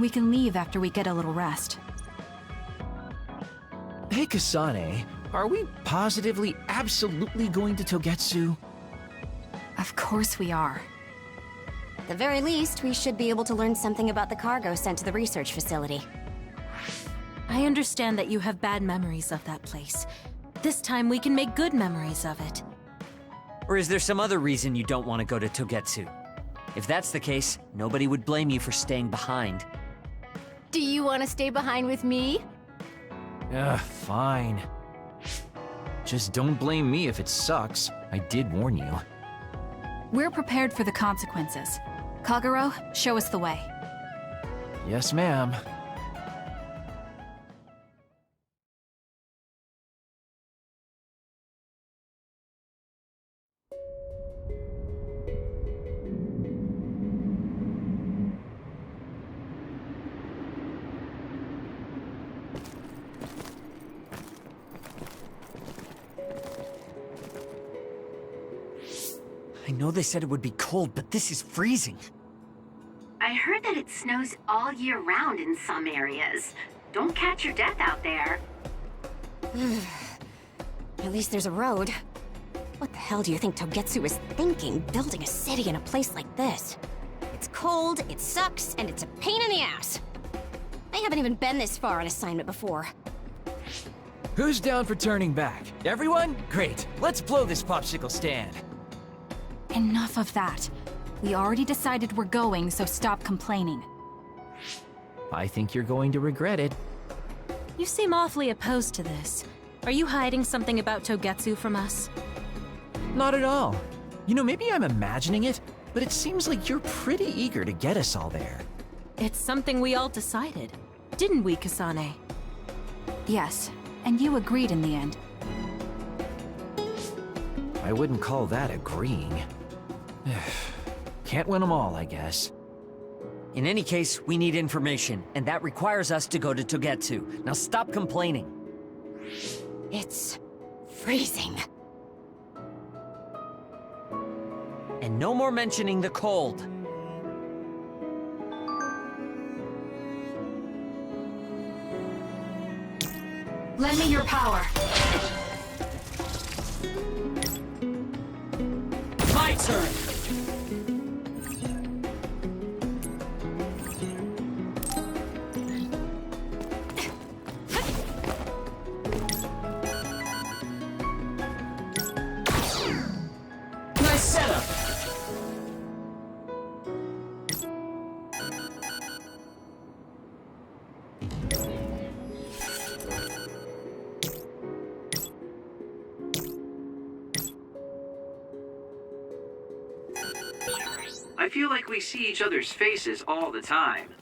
We can leave after we get a little rest. Hey Kasane, are we positively, absolutely going to Togetsu? Of course we are. At the very least, we should be able to learn something about the cargo sent to the research facility. I understand that you have bad memories of that place. This time we can make good memories of it. Or is there some other reason you don't want to go to Togetsu? If that's the case, nobody would blame you for staying behind. Do you want to stay behind with me? Fine. Just don't blame me if it sucks. I did warn you. We're prepared for the consequences. Kagero, show us the way. Yes, ma'am. I know they said it would be cold, but this is freezing. I heard that it snows all year round in some areas. Don't catch your death out there. At least there's a road. What the hell do you think Togetsu is thinking, building a city in a place like this? It's cold, it sucks, and it's a pain in the ass. I haven't even been this far on assignment before. Who's down for turning back? Everyone? Great. Let's blow this popsicle stand. Enough of that. We already decided we're going, so stop complaining. I think you're going to regret it. You seem awfully opposed to this. Are you hiding something about Togetsu from us? Not at all. You know, maybe I'm imagining it, but it seems like you're pretty eager to get us all there. It's something we all decided. Didn't we, Kasane? Yes, and you agreed in the end. I wouldn't call that agreeing. Can't win them all, I guess. In any case, we need information, and that requires us to go to Togetsu. Now stop complaining. It's freezing. And no more mentioning the cold. Lend me your power. My turn! Nice setup! I feel like we see each other's faces all the time.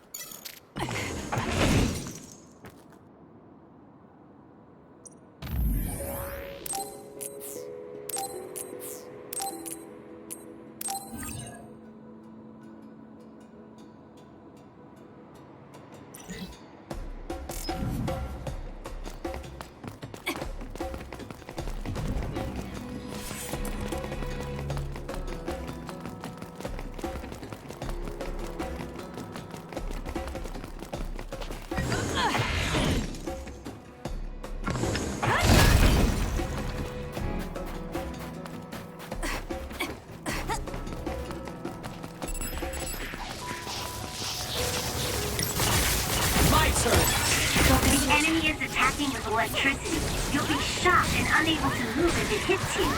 If the enemy is attacking with electricity, you'll be shocked and unable to move if it hits you.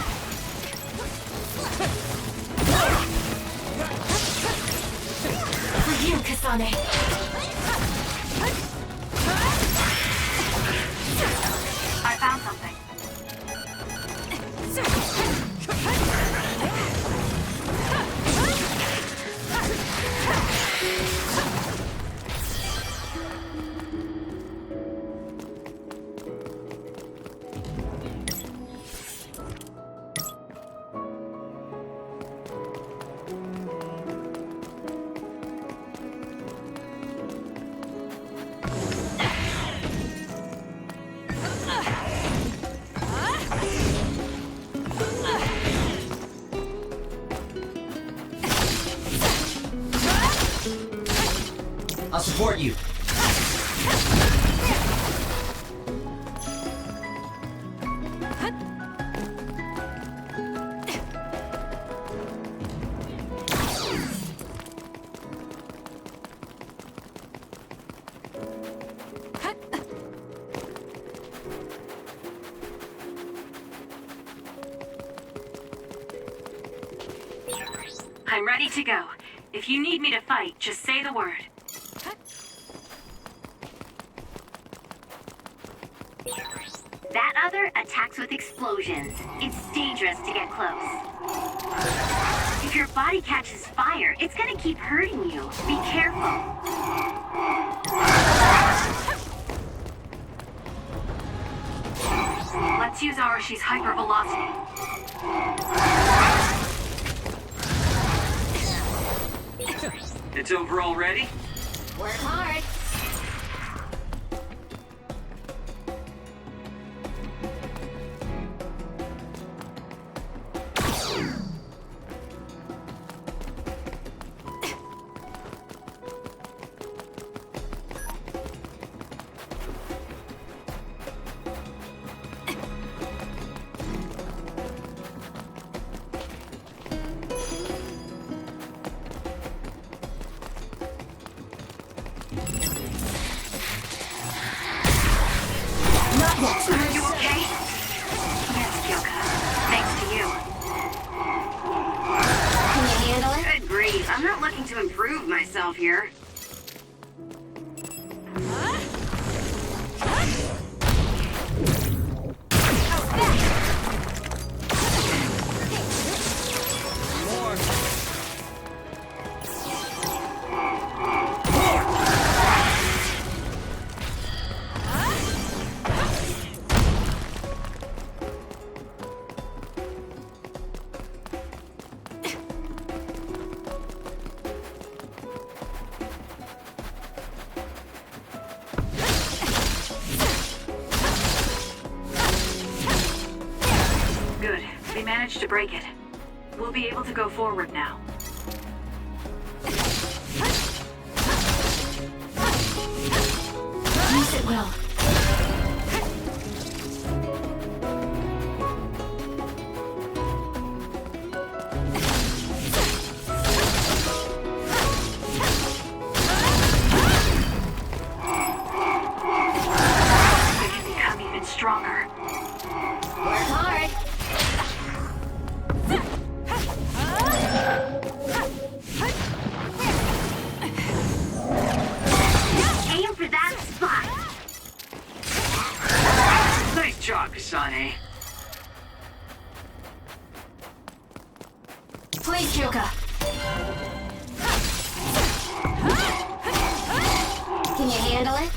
For you, Kasane. I found something. I'll support you. I'm ready to go. If you need me to fight, just say the word. That other attacks with explosions. It's dangerous to get close. If your body catches fire, it's gonna keep hurting you. Be careful. Let's use Arashi's hypervelocity. It's over already? Work hard. Are you okay? Yes, Kyoka. Thanks to you. Can you handle it? Good grief, I'm not looking to improve myself here. Good. They managed to break it. We'll be able to go forward now. Use it well. They can become even stronger. Work hard. Aim for that spot. Nice job, Kasane. Please, Kyoka. Can you handle it?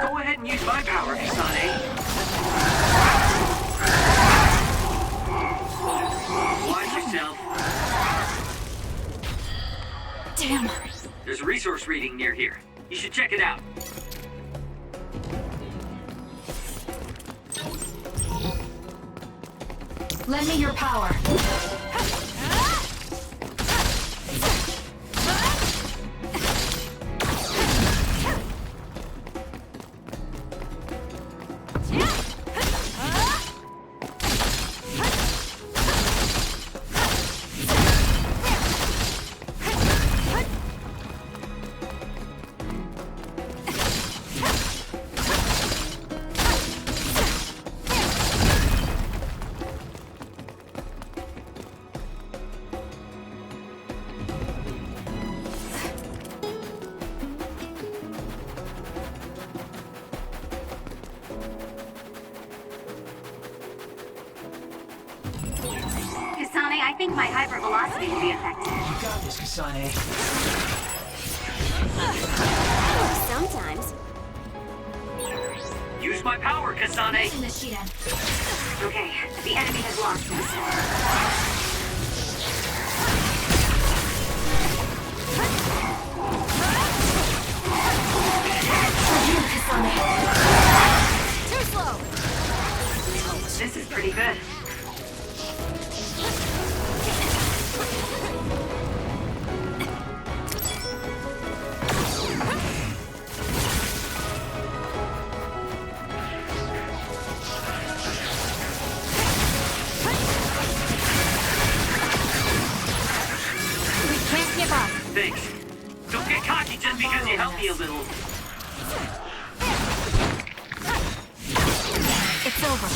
Go ahead and use my power, Kasane. Watch yourself. Damn. There's a resource reading near here. You should check it out. Lend me your power. Kasane, I think my hypervelocity will be effective. You got this, Kasane. Sometimes. Use my power, Kasane. In the sheet end. Okay, the enemy has lost us. Too slow. This is pretty good. just because you helped me a little. It's over.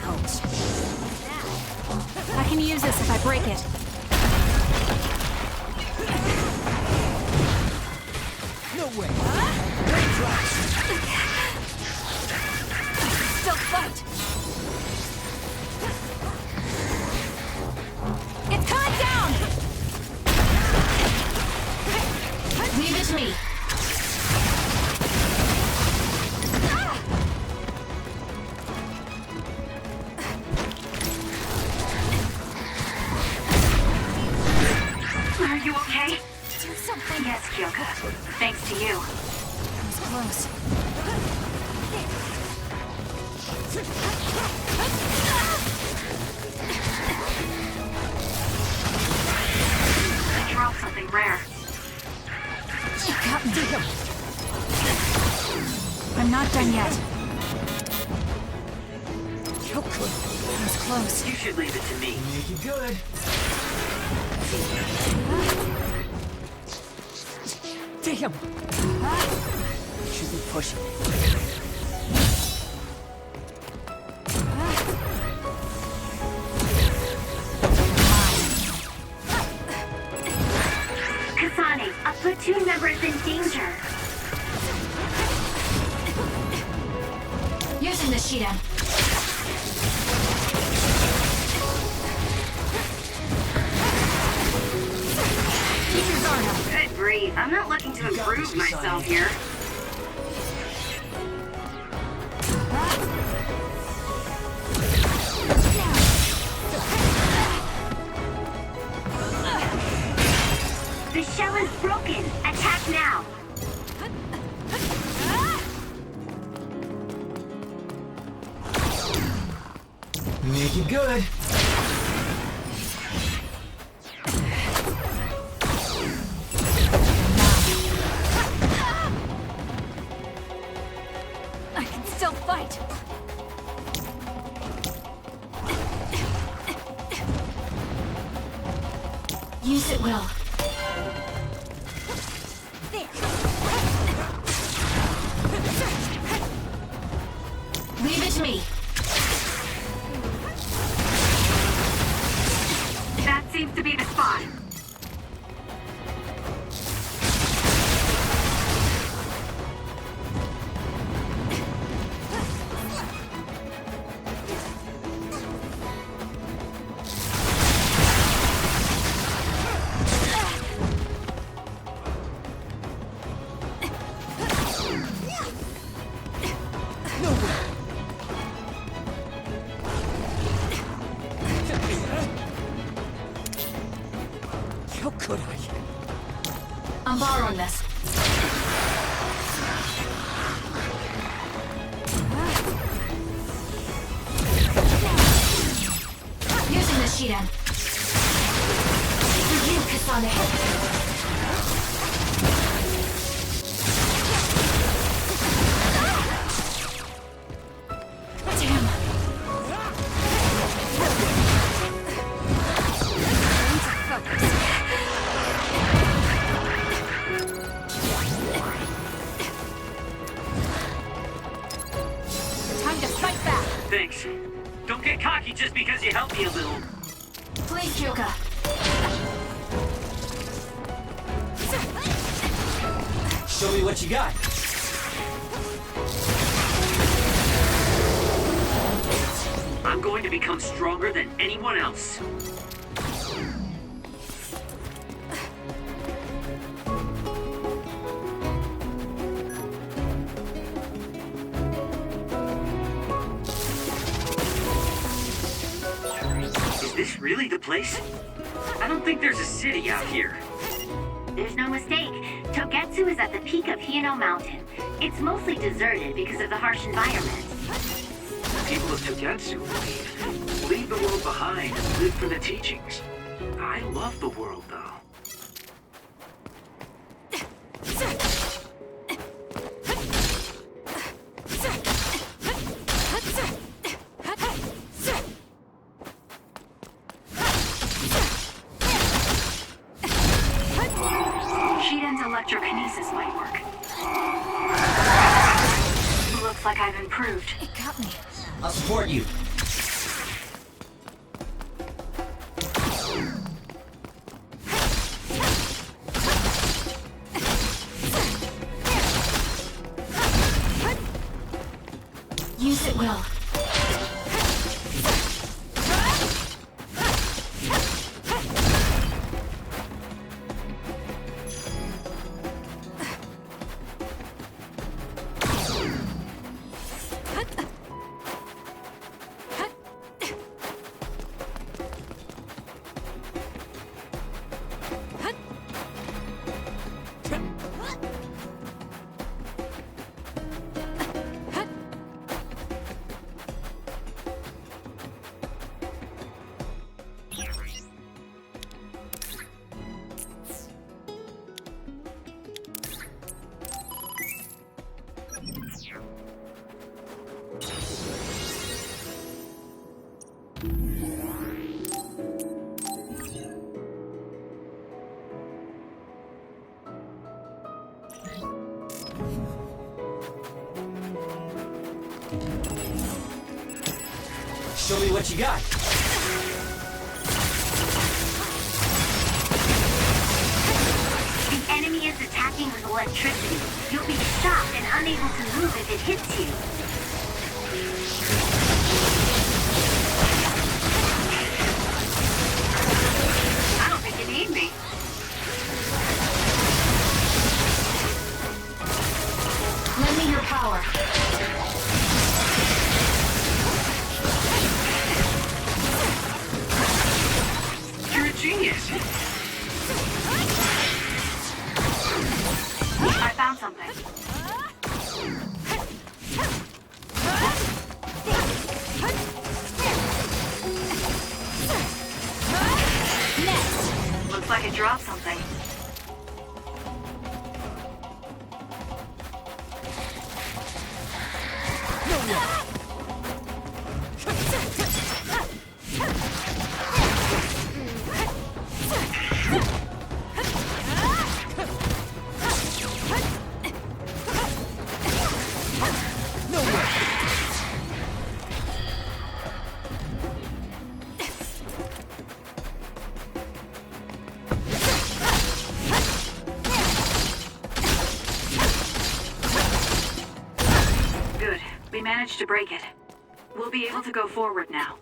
Ouch. I can use this if I break it. No way. Still fight. It's coming down! Leave it to me. Are you okay? Do something. Yes, Kyoka. Thanks to you. That was close. I dropped something rare. You got me. I'm not done yet. Kyoka. That was close. You should leave it to me. Make it good. Damn. Should be pushing. Kasane, a platoon member is in danger. Using the Shida. Keep your guard up. Good grief, I'm not looking to improve myself here. The shell is broken. Attack now. Make it good. I can still fight. Use it, Will. Leave it to me. That seems to be the spot. How could I? I'm borrowing this. Using the Shida. For you, Kasane. Time to fight back. Thanks. Don't get cocky just because you helped me a little. Please, Kyoka. Show me what you got. I'm going to become stronger than anyone else. Is this really the place? I don't think there's a city out here. There's no mistake. Togetsu is at the peak of Hino Mountain. It's mostly deserted because of the harsh environment. People of Togetsu leave the world behind and live for the teachings. I love the world, though. Telekinesis might work. Looks like I've improved. It got me. I'll support you. Use it well. Show me what you got. The enemy is attacking with electricity. You'll be shocked and unable to move if it hits you. I don't think it need me. Lend me your power. You're a genius. I found something. Looks like it dropped something. Good. We managed to break it. We'll be able to go forward now.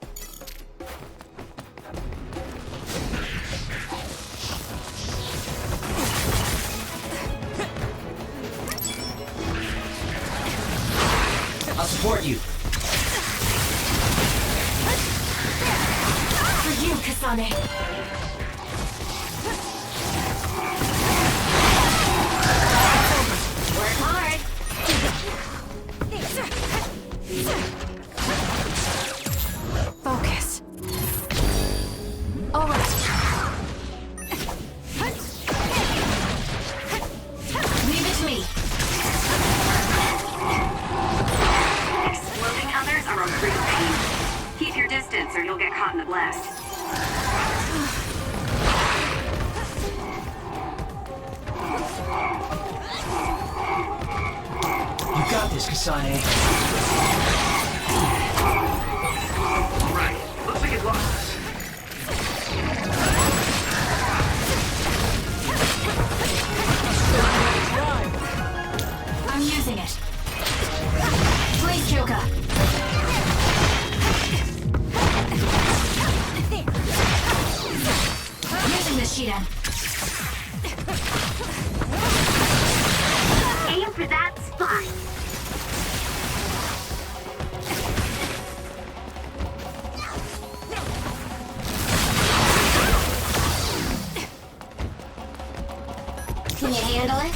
I'll support you. For you, Kasane. Work hard. Focus. All right. Leave it to me. Exploding others are a real pain. Keep your distance or you'll get caught in the blast. You got this, Kasane. Right. Looks like it lost us. I'm using it. Please, Joker. Using the Shiden. Aim for that spot. Can you handle it?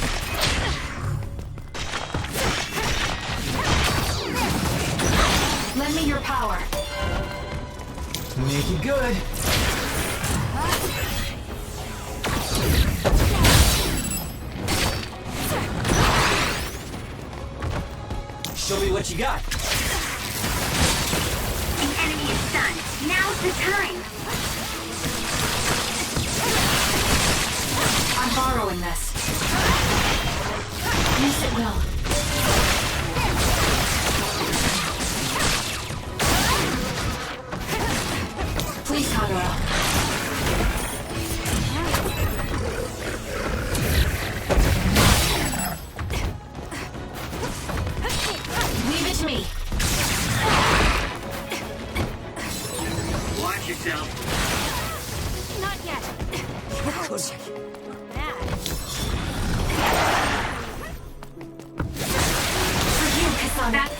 Lend me your power. Make it good. Show me what you got. The enemy is stunned. Now's the time. I'm borrowing this.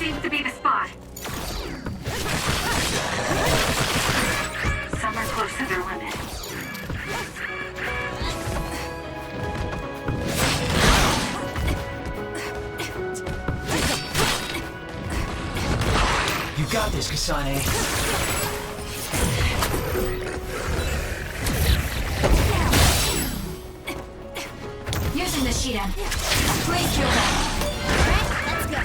seems to be the spot. Some are close to their limit. You got this, Kasane. Using the Shiden. Please kill them. Let's go.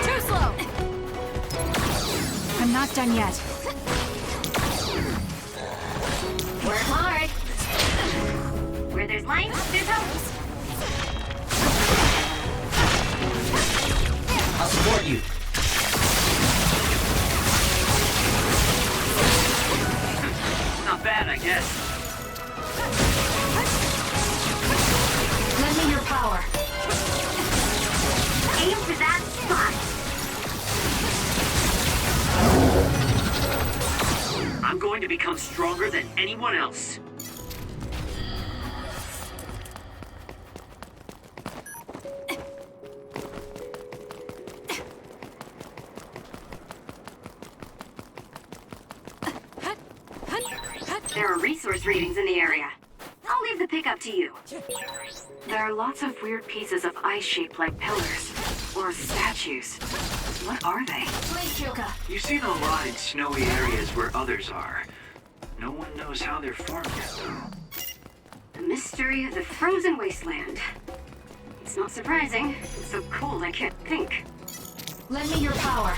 Too slow! I'm not done yet. Work hard. Where there's light, there's hope. I'll support you. Not bad, I guess. Lend me your power. Aim for that spot. I'm going to become stronger than anyone else. There are resource readings in the area. I'll leave the pick up to you. There are lots of weird pieces of ice shaped like pillars. Or statues. What are they? Please, Kyoka. You see them a lot in snowy areas where others are. No one knows how they're formed yet, though. The mystery of the frozen wasteland. It's not surprising. It's so cold I can't think. Lend me your power.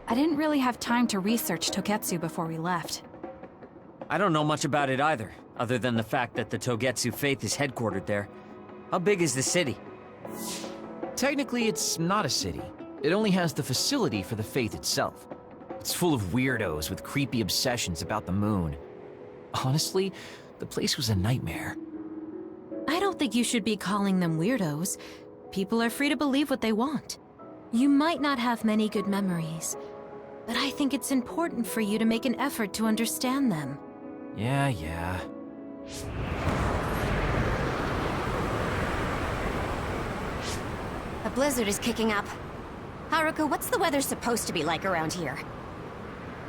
I didn't really have time to research Togetsu before we left. I don't know much about it either, other than the fact that the Togetsu faith is headquartered there. How big is the city? Technically, it's not a city. It only has the facility for the faith itself. It's full of weirdos with creepy obsessions about the moon. Honestly, the place was a nightmare. I don't think you should be calling them weirdos. People are free to believe what they want. You might not have many good memories, but I think it's important for you to make an effort to understand them. Yeah. A blizzard is kicking up. Haruka, what's the weather supposed to be like around here?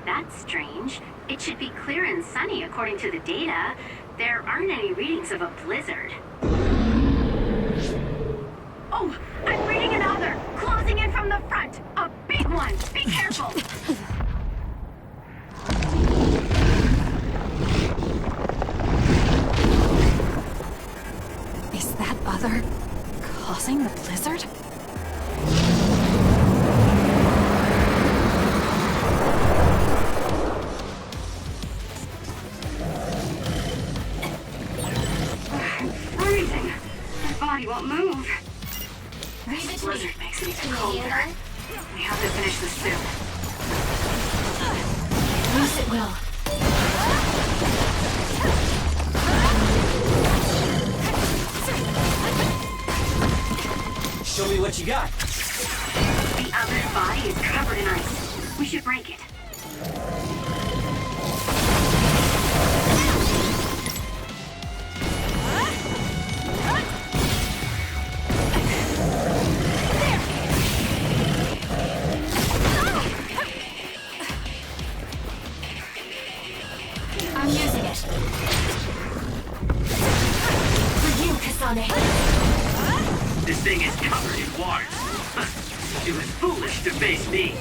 That's strange. It should be clear and sunny according to the data. There aren't any readings of a blizzard. Oh, I'm reading another! Closing in from the front! A big one! Be careful! Is that other causing the blizzard? I'm freezing. My body won't move. This blizzard makes it even colder. We have to finish this soon. Yes, it will. Show me what you got. The other body is covered in ice. We should break it. I'm using it. For you, Kasane. This thing is covered in water. It was foolish to face me.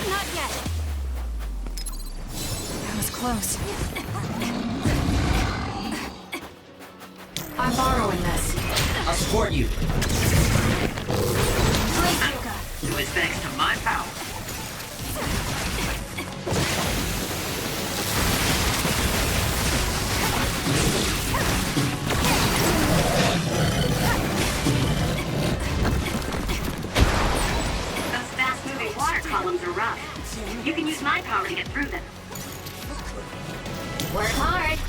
Not yet. That was close. I'm borrowing this. I'll support you. Please, Kyoka. It was thanks to my power. rough. You can use my power to get through them. Work hard.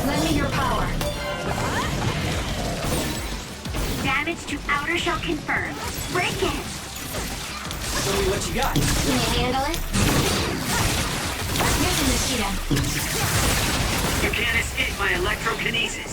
Lend me your power. Damage to outer shell confirmed. Break it! Show me what you got. Can you handle it? Using the shield. You can't escape my electrokinesis.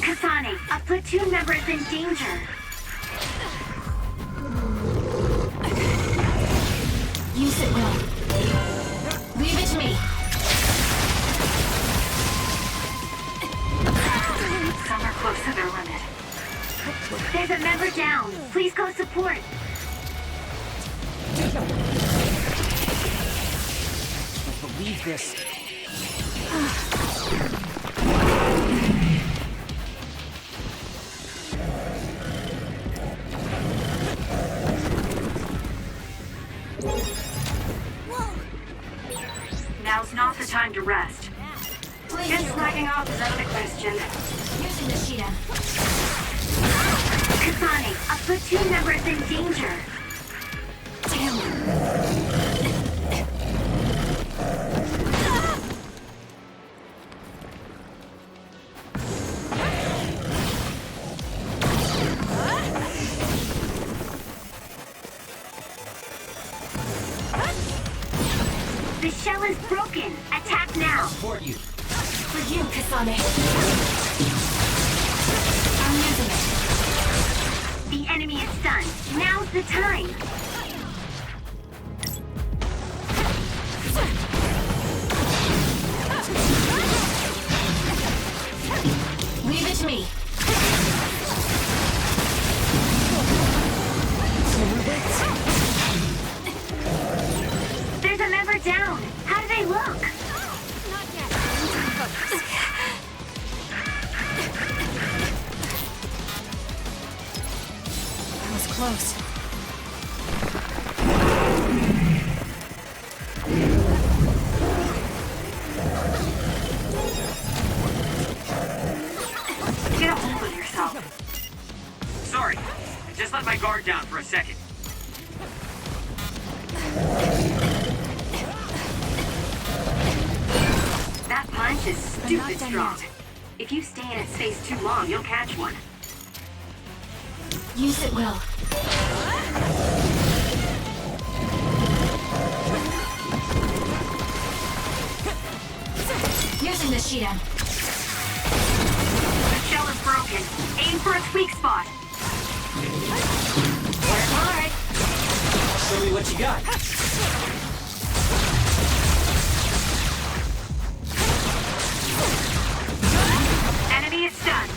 Kasane, a platoon member is in danger. Use it, Will. Leave it to me. Some are close to their limit. There's a member down. Please go support. Believe this. Now's not the time to rest. Just slacking off is out of the question. Using the shield. Kasane, a platoon member is in danger. The shell is broken. Attack now. Support you. For you, Kasane. I'm using it. The enemy is stunned. Now's the time. Leave it to me. There's a member down. How do they look? That was close. Get a hold of yourself. Sorry, I just let my guard down for a second. That punch is not stupid done strong. yet. If you stay in its face too long, you'll catch one. Use it, Will. Using the shield. The shell is broken. Aim for its weak spot. Work hard. Show me what you got. Enemy is stunned.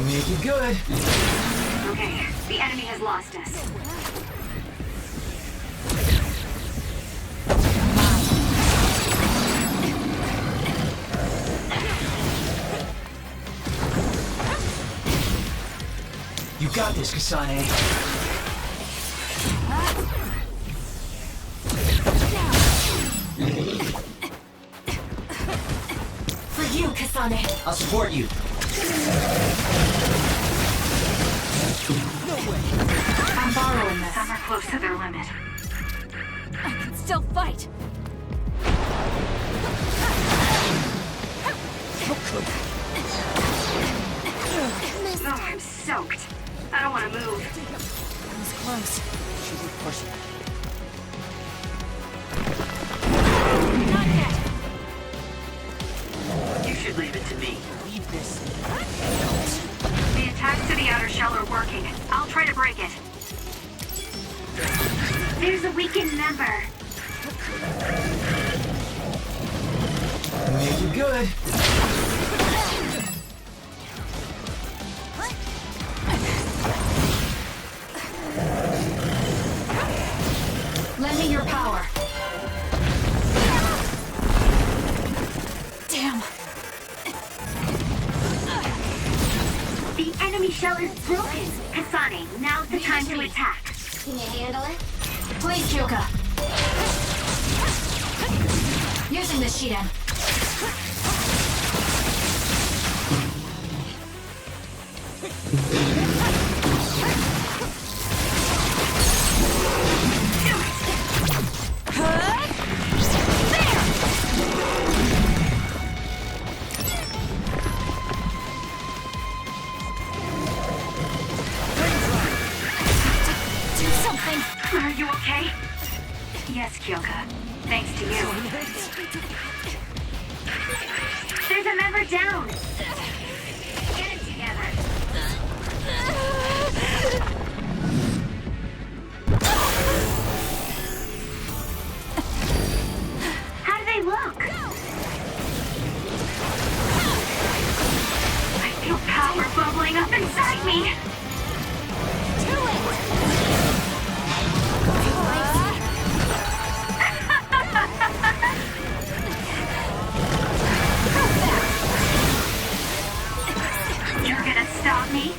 Make it good. Okay, the enemy has lost us. You got this, Kasane. For you, Kasane. I'll support you. I'm borrowing this. Some are close to their limit. I can still fight. Oh, I'm soaked. I don't want to move. That was close. Should we push it? Not yet. You should leave it to me. Leave this. The attacks to the outer shell are working. I'll try to break it. There's a weakened member. Make it good. Lend me your power. Damn. The enemy shell is broken. Kasane, now's the time to attack. Can you handle it? Please, Kyoka. Using the Shiden. Are you okay? Yes, Kyoka. Thanks to you. There's a member down. Get it together. How do they look? I feel power bubbling up inside me. You're gonna stop me?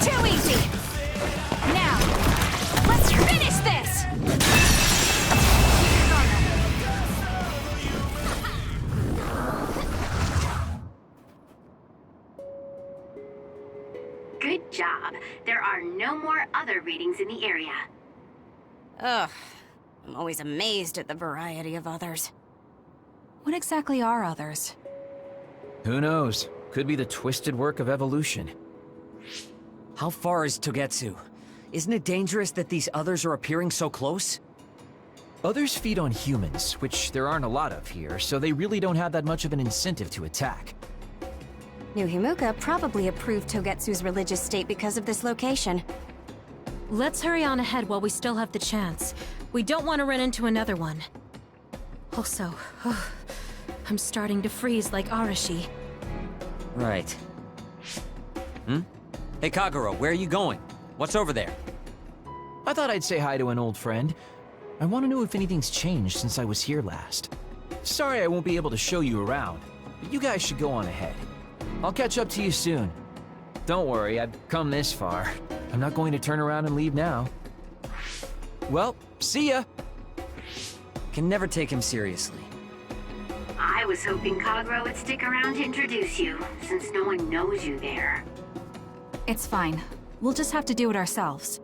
Too easy! Now, let's finish this! Good job. There are no more other readings in the area. Ugh. I'm always amazed at the variety of others. What exactly are others? Who knows? Could be the twisted work of evolution. How far is Togetsu? Isn't it dangerous that these others are appearing so close? Others feed on humans, which there aren't a lot of here, so they really don't have that much of an incentive to attack. New Himuka probably approved Togetsu's religious state because of this location. Let's hurry on ahead while we still have the chance. We don't want to run into another one. Also, I'm starting to freeze like Arashi. Right. Hey, Kagero, where are you going? What's over there? I thought I'd say hi to an old friend. I want to know if anything's changed since I was here last. Sorry I won't be able to show you around, but you guys should go on ahead. I'll catch up to you soon. Don't worry, I've come this far. I'm not going to turn around and leave now. Well, see ya! Can never take him seriously. I was hoping Kagero would stick around to introduce you, since no one knows you there. It's fine. We'll just have to do it ourselves.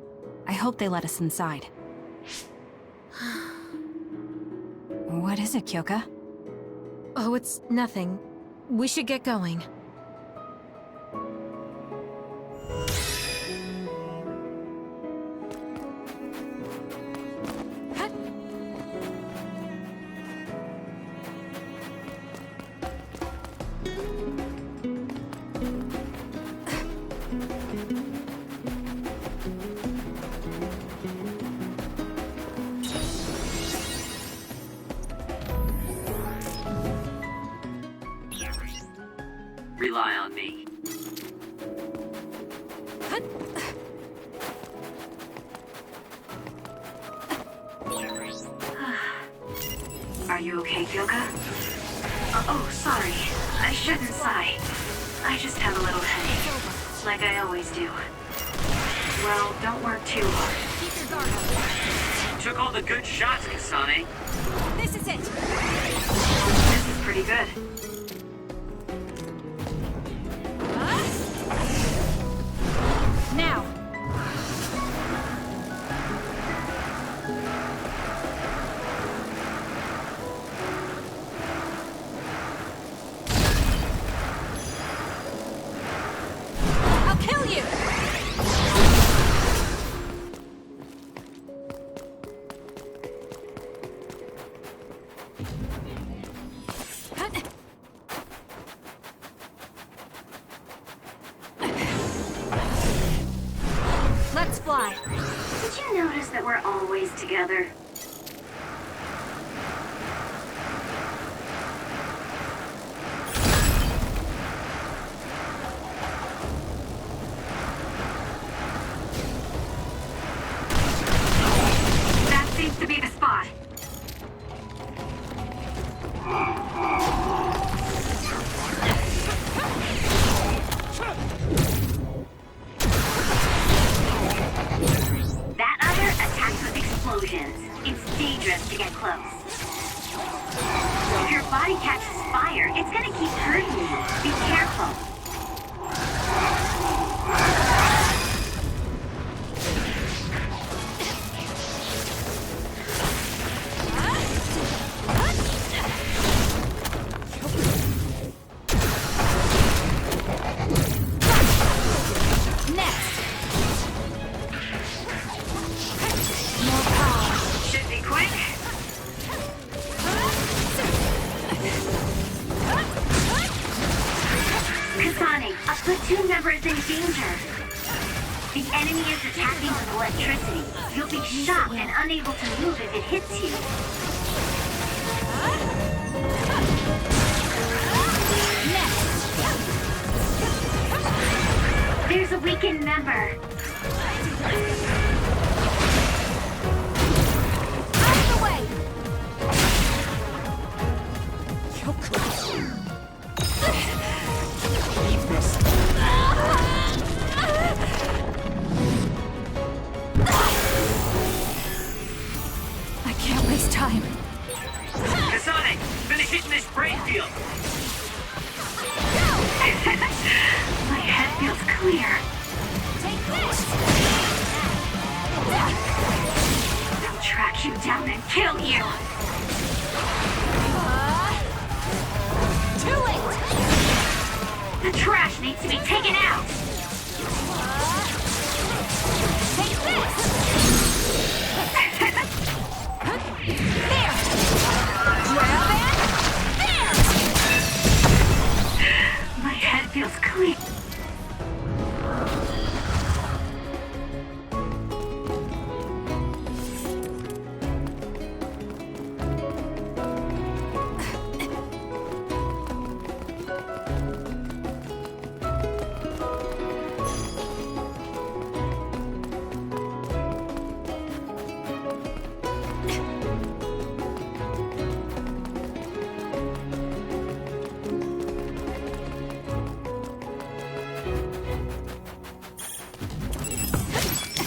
I hope they let us inside. What is it, Kyoka? Oh, it's nothing. We should get going. Rely on me. Are you okay, Kyoka? Oh, sorry. I shouldn't sigh. I just have a little headache, like I always do. Well, don't work too hard. Keep your guard up. Took all the good shots, Kasane. This is it! This is pretty good. Now! I'll kill you! Why? Did you notice that we're always together? That seems to be the spot. That other attacks with explosions. It's dangerous to get close. If your body catches fire, it's gonna keep hurting you. Be careful. Should be quick. Kasane, a platoon member is in danger. The enemy is attacking with electricity. You'll be shocked and unable to move if it hits you. There's a weakened member. Out of the way! Leave this. I can't waste time. Kasane, finish hitting this brain field. My head feels clear. Take this! They'll track you down and kill you. Too late! The trash needs to be taken out. Take this! There! Grab it! There! My head feels clear.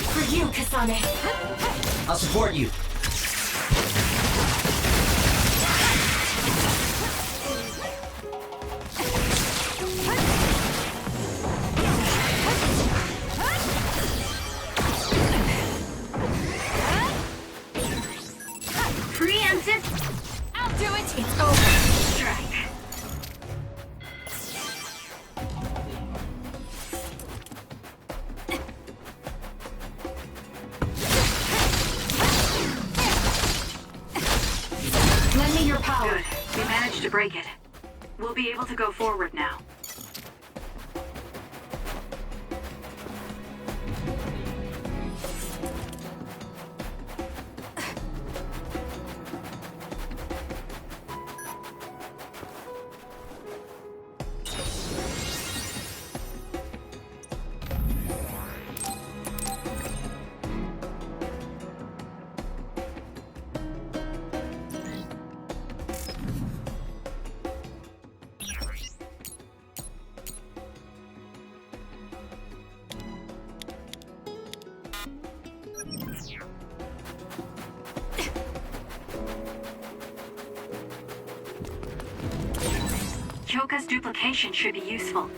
For you, Kasane. I'll support you. Preemptive I'll do it! It's over! strike. Lend me your power. Good. We managed to break it. We'll be able to go forward now. Choka's duplication should be useful.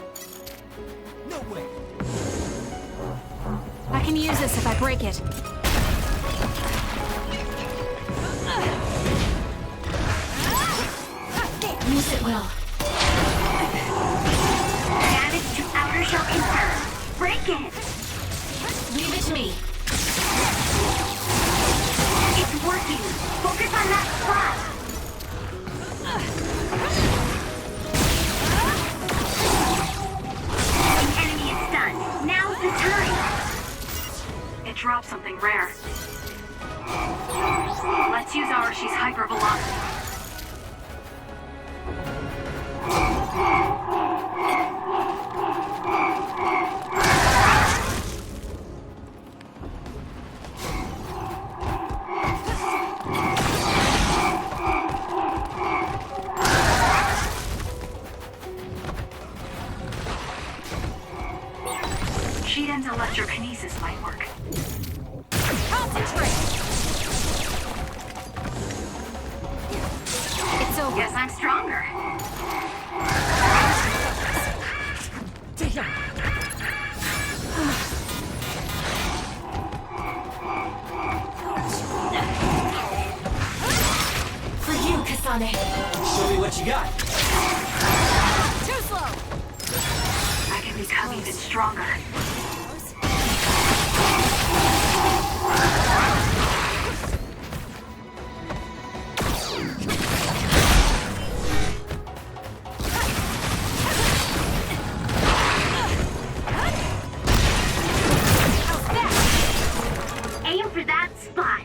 I can use this if I break it. Use it well. Damage to outer shell confirmed. Break it! Leave it to me. It's working! Focus on that spot! The enemy is stunned. Now's the time! It drop something rare. Let's use Archie's hypervelocity. Shiden's electrokinesis might work. Concentrate! It's over. Guess I'm stronger. For you, Kasane. Show me what you got. Too slow! I can become even stronger. Aim for that spot.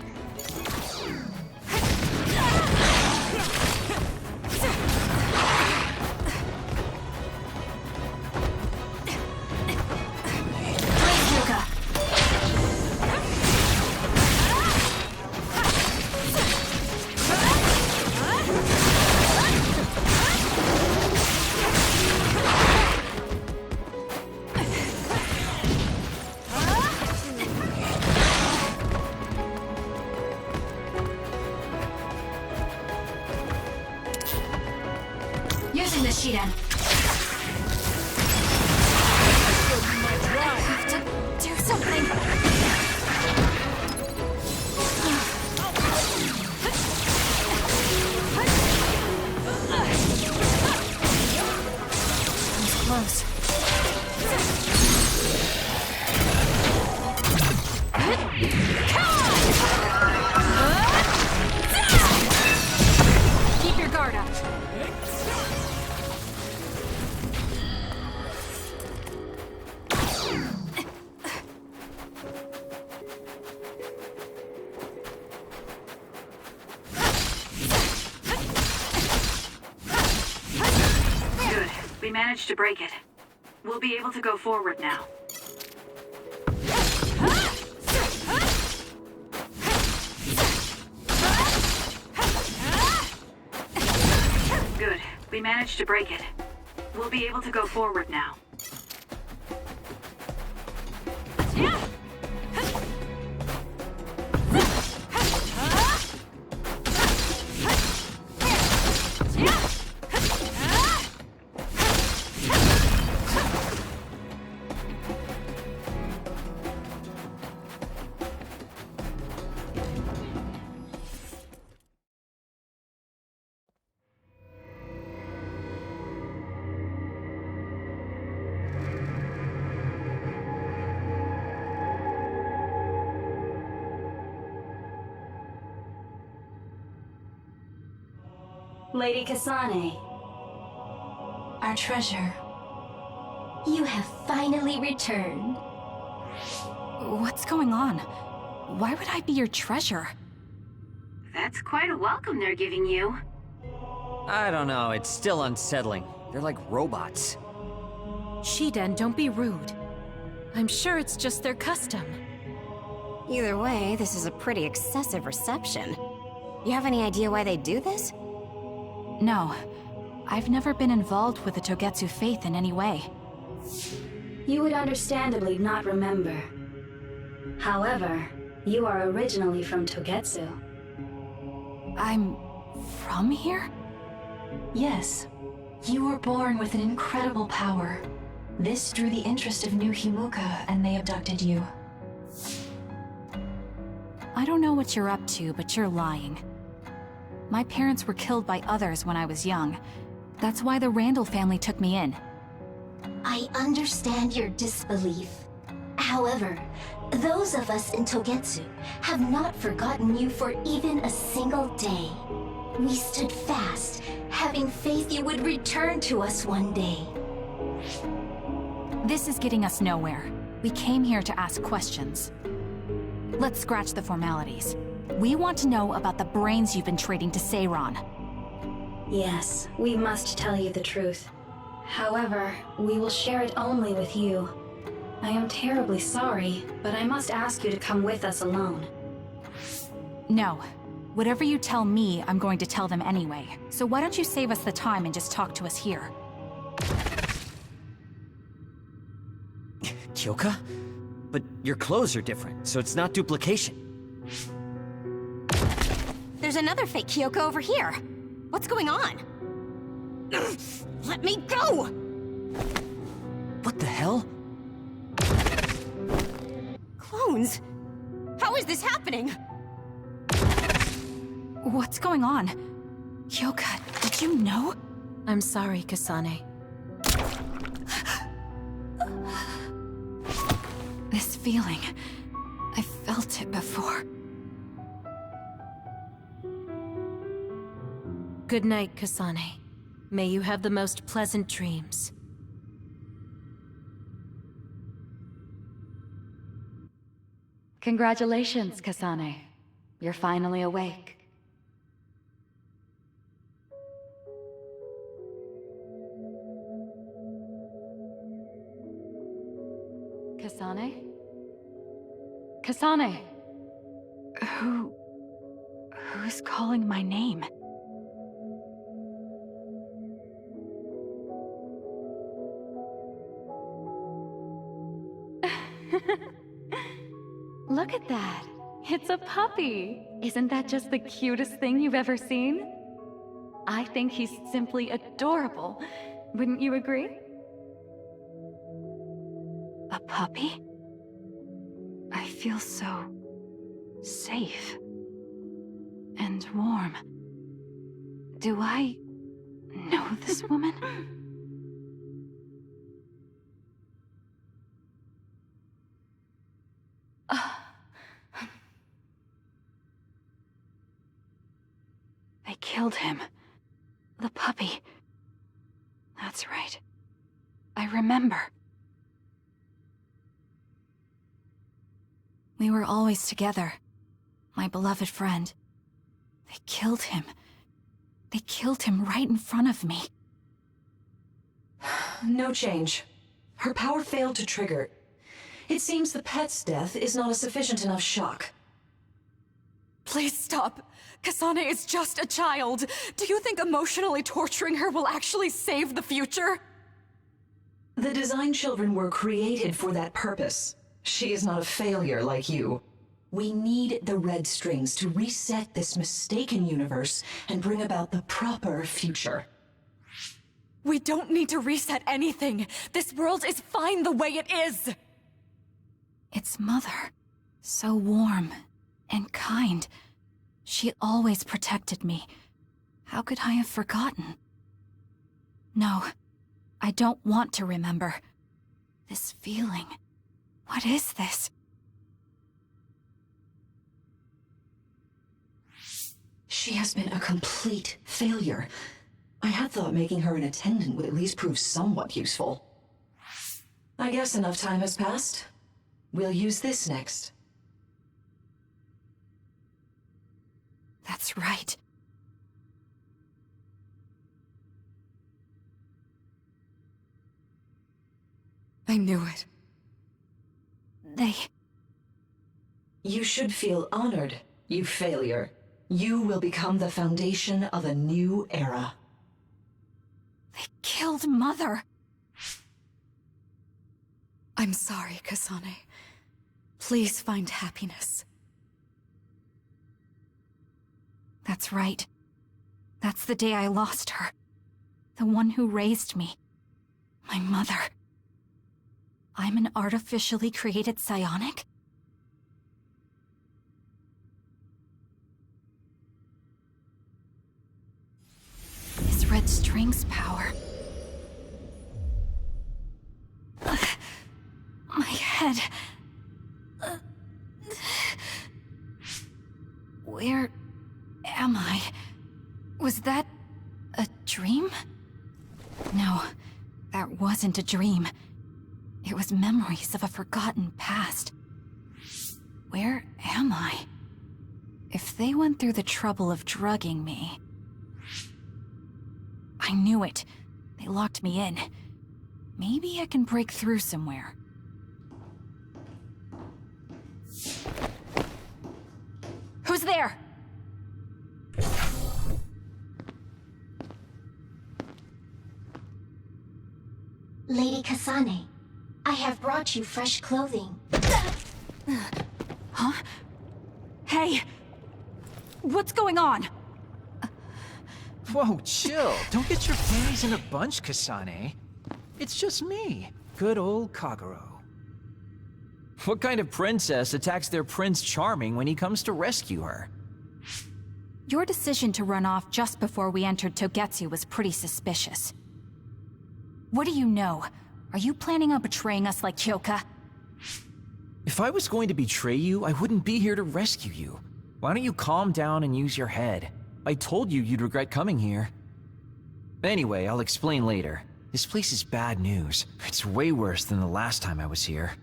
Using the Shiden. I have to do something. It's close. Keep your guard up. Good. We managed to break it. We'll be able to go forward now. Good. We managed to break it. We'll be able to go forward now. Lady Kasane, our treasure. You have finally returned. What's going on? Why would I be your treasure? That's quite a welcome they're giving you. I don't know, it's still unsettling. They're like robots. Shiden, don't be rude. I'm sure it's just their custom. Either way, this is a pretty excessive reception. You have any idea why they do this? No. I've never been involved with the Togetsu faith in any way. You would understandably not remember. However, you are originally from Togetsu. I'm from here? Yes. You were born with an incredible power. This drew the interest of New Himuka, and they abducted you. I don't know what you're up to, but you're lying. My parents were killed by others when I was young. That's why the Randall family took me in. I understand your disbelief. However, those of us in Togetsu have not forgotten you for even a single day. We stood fast, having faith you would return to us one day. This is getting us nowhere. We came here to ask questions. Let's scratch the formalities. We want to know about the brains you've been trading to Seiron. Yes, we must tell you the truth. However, we will share it only with you. I am terribly sorry, but I must ask you to come with us alone. No. Whatever you tell me, I'm going to tell them anyway. So why don't you save us the time and just talk to us here? Kyoka? But your clothes are different, so it's not duplication. There's another fake Kyoko over here. What's going on? Let me go! What the hell? Clones? How is this happening? What's going on? Kyoka, did you know? I'm sorry, Kasane. This feeling, I felt it before. Good night, Kasane. May you have the most pleasant dreams. Congratulations, Kasane. You're finally awake. Kasane? Kasane! Who's calling my name? Look at that! It's a puppy! Isn't that just the cutest thing you've ever seen? I think he's simply adorable. Wouldn't you agree? A puppy? I feel so safe and warm. Do I know this woman? They killed him. The puppy. That's right. I remember. We were always together. My beloved friend. They killed him. They killed him right in front of me. No change. Her power failed to trigger. It seems the pet's death is not a sufficient enough shock. Please stop. Kasane is just a child. Do you think emotionally torturing her will actually save the future? The design children were created for that purpose. She is not a failure like you. We need the red strings to reset this mistaken universe and bring about the proper future. We don't need to reset anything. This world is fine the way it is. It's Mother. So warm and kind. She always protected me. How could I have forgotten? No, I don't want to remember. This feeling. What is this? She has been a complete failure. I had thought making her an attendant would at least prove somewhat useful. I guess enough time has passed. We'll use this next. That's right. I knew it. You should feel honored, you failure. You will become the foundation of a new era. They killed Mother. I'm sorry, Kasane. Please find happiness. That's right. That's the day I lost her. The one who raised me. My mother. I'm an artificially created psionic? This red string's power. My head. Where am I? Was that a dream? No, that wasn't a dream. It was memories of a forgotten past. Where am I? If they went through the trouble of drugging me... I knew it. They locked me in. Maybe I can break through somewhere. Who's there? Lady Kasane, I have brought you fresh clothing. Huh? Hey! What's going on? Whoa, chill. Don't get your panties in a bunch, Kasane. It's just me, good old Kagero. What kind of princess attacks their Prince Charming when he comes to rescue her? Your decision to run off just before we entered Togetsu was pretty suspicious. What do you know? Are you planning on betraying us like Kyoka? If I was going to betray you, I wouldn't be here to rescue you. Why don't you calm down and use your head? I told you you'd regret coming here. Anyway, I'll explain later. This place is bad news. It's way worse than the last time I was here.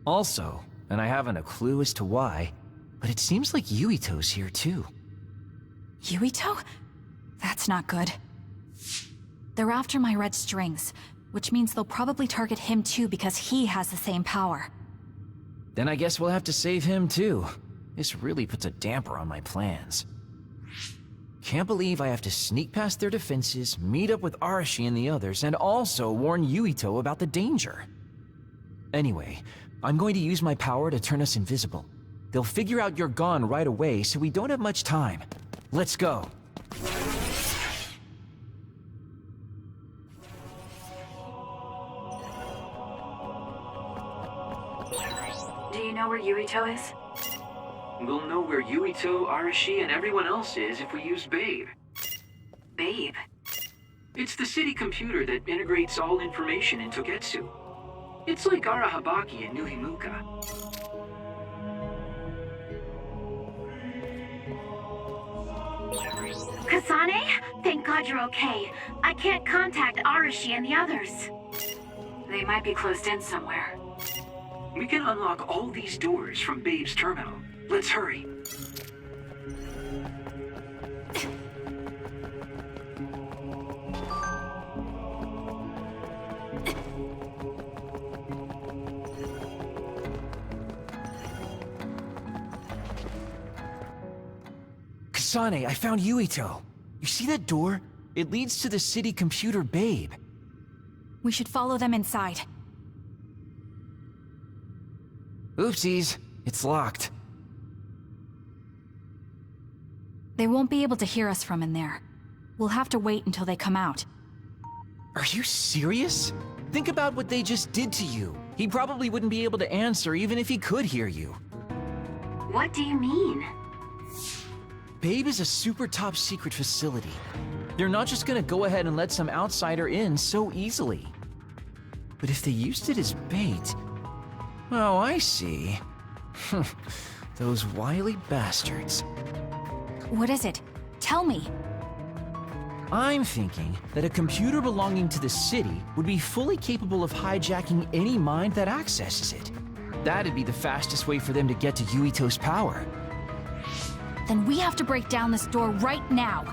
Also, and I haven't a clue as to why, but it seems like Yuito's here too. Yuito? That's not good. They're after my red strings, which means they'll probably target him too because he has the same power. Then I guess we'll have to save him too. This really puts a damper on my plans. Can't believe I have to sneak past their defenses, meet up with Arashi and the others, and also warn Yuito about the danger. Anyway, I'm going to use my power to turn us invisible. They'll figure out you're gone right away, so we don't have much time. Let's go. Do you know where Yuito is? We'll know where Yuito, Arashi, and everyone else is if we use Babe. Babe? It's the city computer that integrates all information in Togetsu. It's like Arahabaki and Nuhimuka. Kasane? Thank God you're okay. I can't contact Arashi and the others. They might be closed in somewhere. We can unlock all these doors from Babe's terminal. Let's hurry. Kasane, I found Yuito. You see that door? It leads to the city computer Babe. We should follow them inside. Oopsies, it's locked. They won't be able to hear us from in there. We'll have to wait until they come out. Are you serious? Think about what they just did to you. He probably wouldn't be able to answer even if he could hear you. What do you mean? Babe is a super top secret facility. They're not just gonna go ahead and let some outsider in so easily. But if they used it as bait... Oh, I see. Those wily bastards. What is it? Tell me. I'm thinking that a computer belonging to the city would be fully capable of hijacking any mind that accesses it. That'd be the fastest way for them to get to Yuito's power. Then we have to break down this door right now.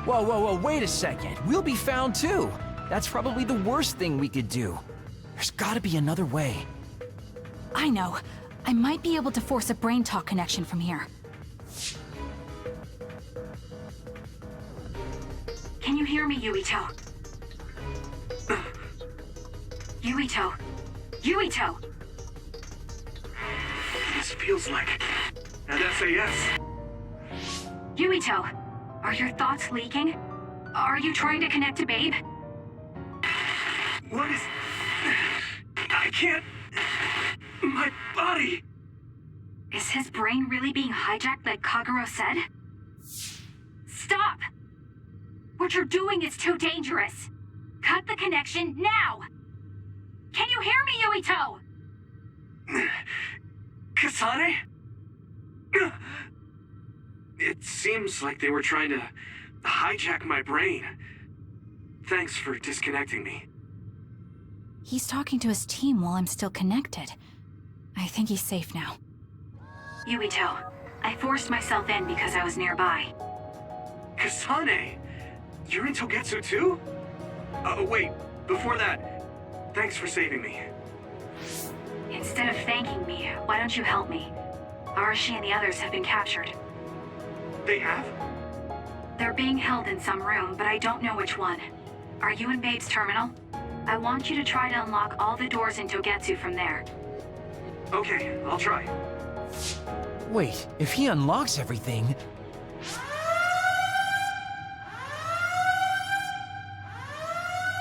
Whoa, wait a second. We'll be found too. That's probably the worst thing we could do. There's gotta be another way. I know. I might be able to force a brain talk connection from here. Can you hear me, Yuito? Yuito! Yuito! This feels like an SAS. Yuito! Are your thoughts leaking? Are you trying to connect to Babe? What is... I can't... My body... Is his brain really being hijacked like Kagero said? Stop! What you're doing is too dangerous. Cut the connection now! Can you hear me, Yuito? Kasane? It seems like they were trying to hijack my brain. Thanks for disconnecting me. He's talking to his team while I'm still connected. I think he's safe now. Yuito, I forced myself in because I was nearby. Kasane! You're in Togetsu too? Wait, before that, thanks for saving me. Instead of thanking me, why don't you help me? Arashi and the others have been captured. They have? They're being held in some room, but I don't know which one. Are you in Babe's terminal? I want you to try to unlock all the doors in Togetsu from there. Okay, I'll try. Wait, if he unlocks everything...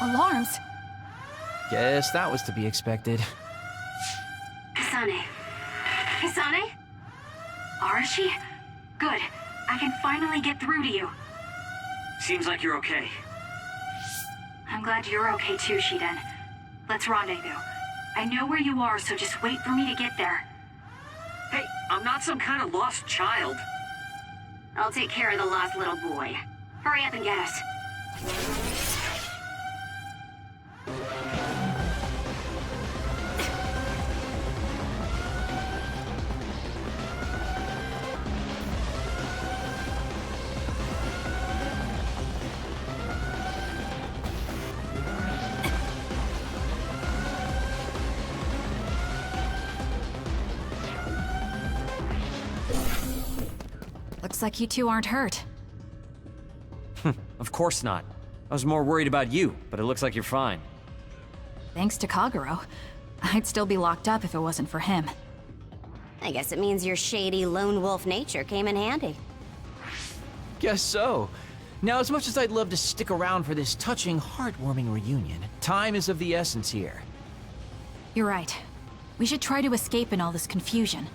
Alarms? Guess that was to be expected. Kasane. Kasane? Arashi? Good. I can finally get through to you. Seems like you're okay. I'm glad you're okay too, Shiden. Let's rendezvous. I know where you are, so just wait for me to get there. Hey, I'm not some kind of lost child. I'll take care of the lost little boy. Hurry up and get us. Looks like you two aren't hurt. Of course not. I was more worried about you, but it looks like you're fine. Thanks to Kagero. I'd still be locked up if it wasn't for him. I guess it means your shady lone wolf nature came in handy. Guess so. Now, as much as I'd love to stick around for this touching, heartwarming reunion, time is of the essence here. You're right. We should try to escape in all this confusion.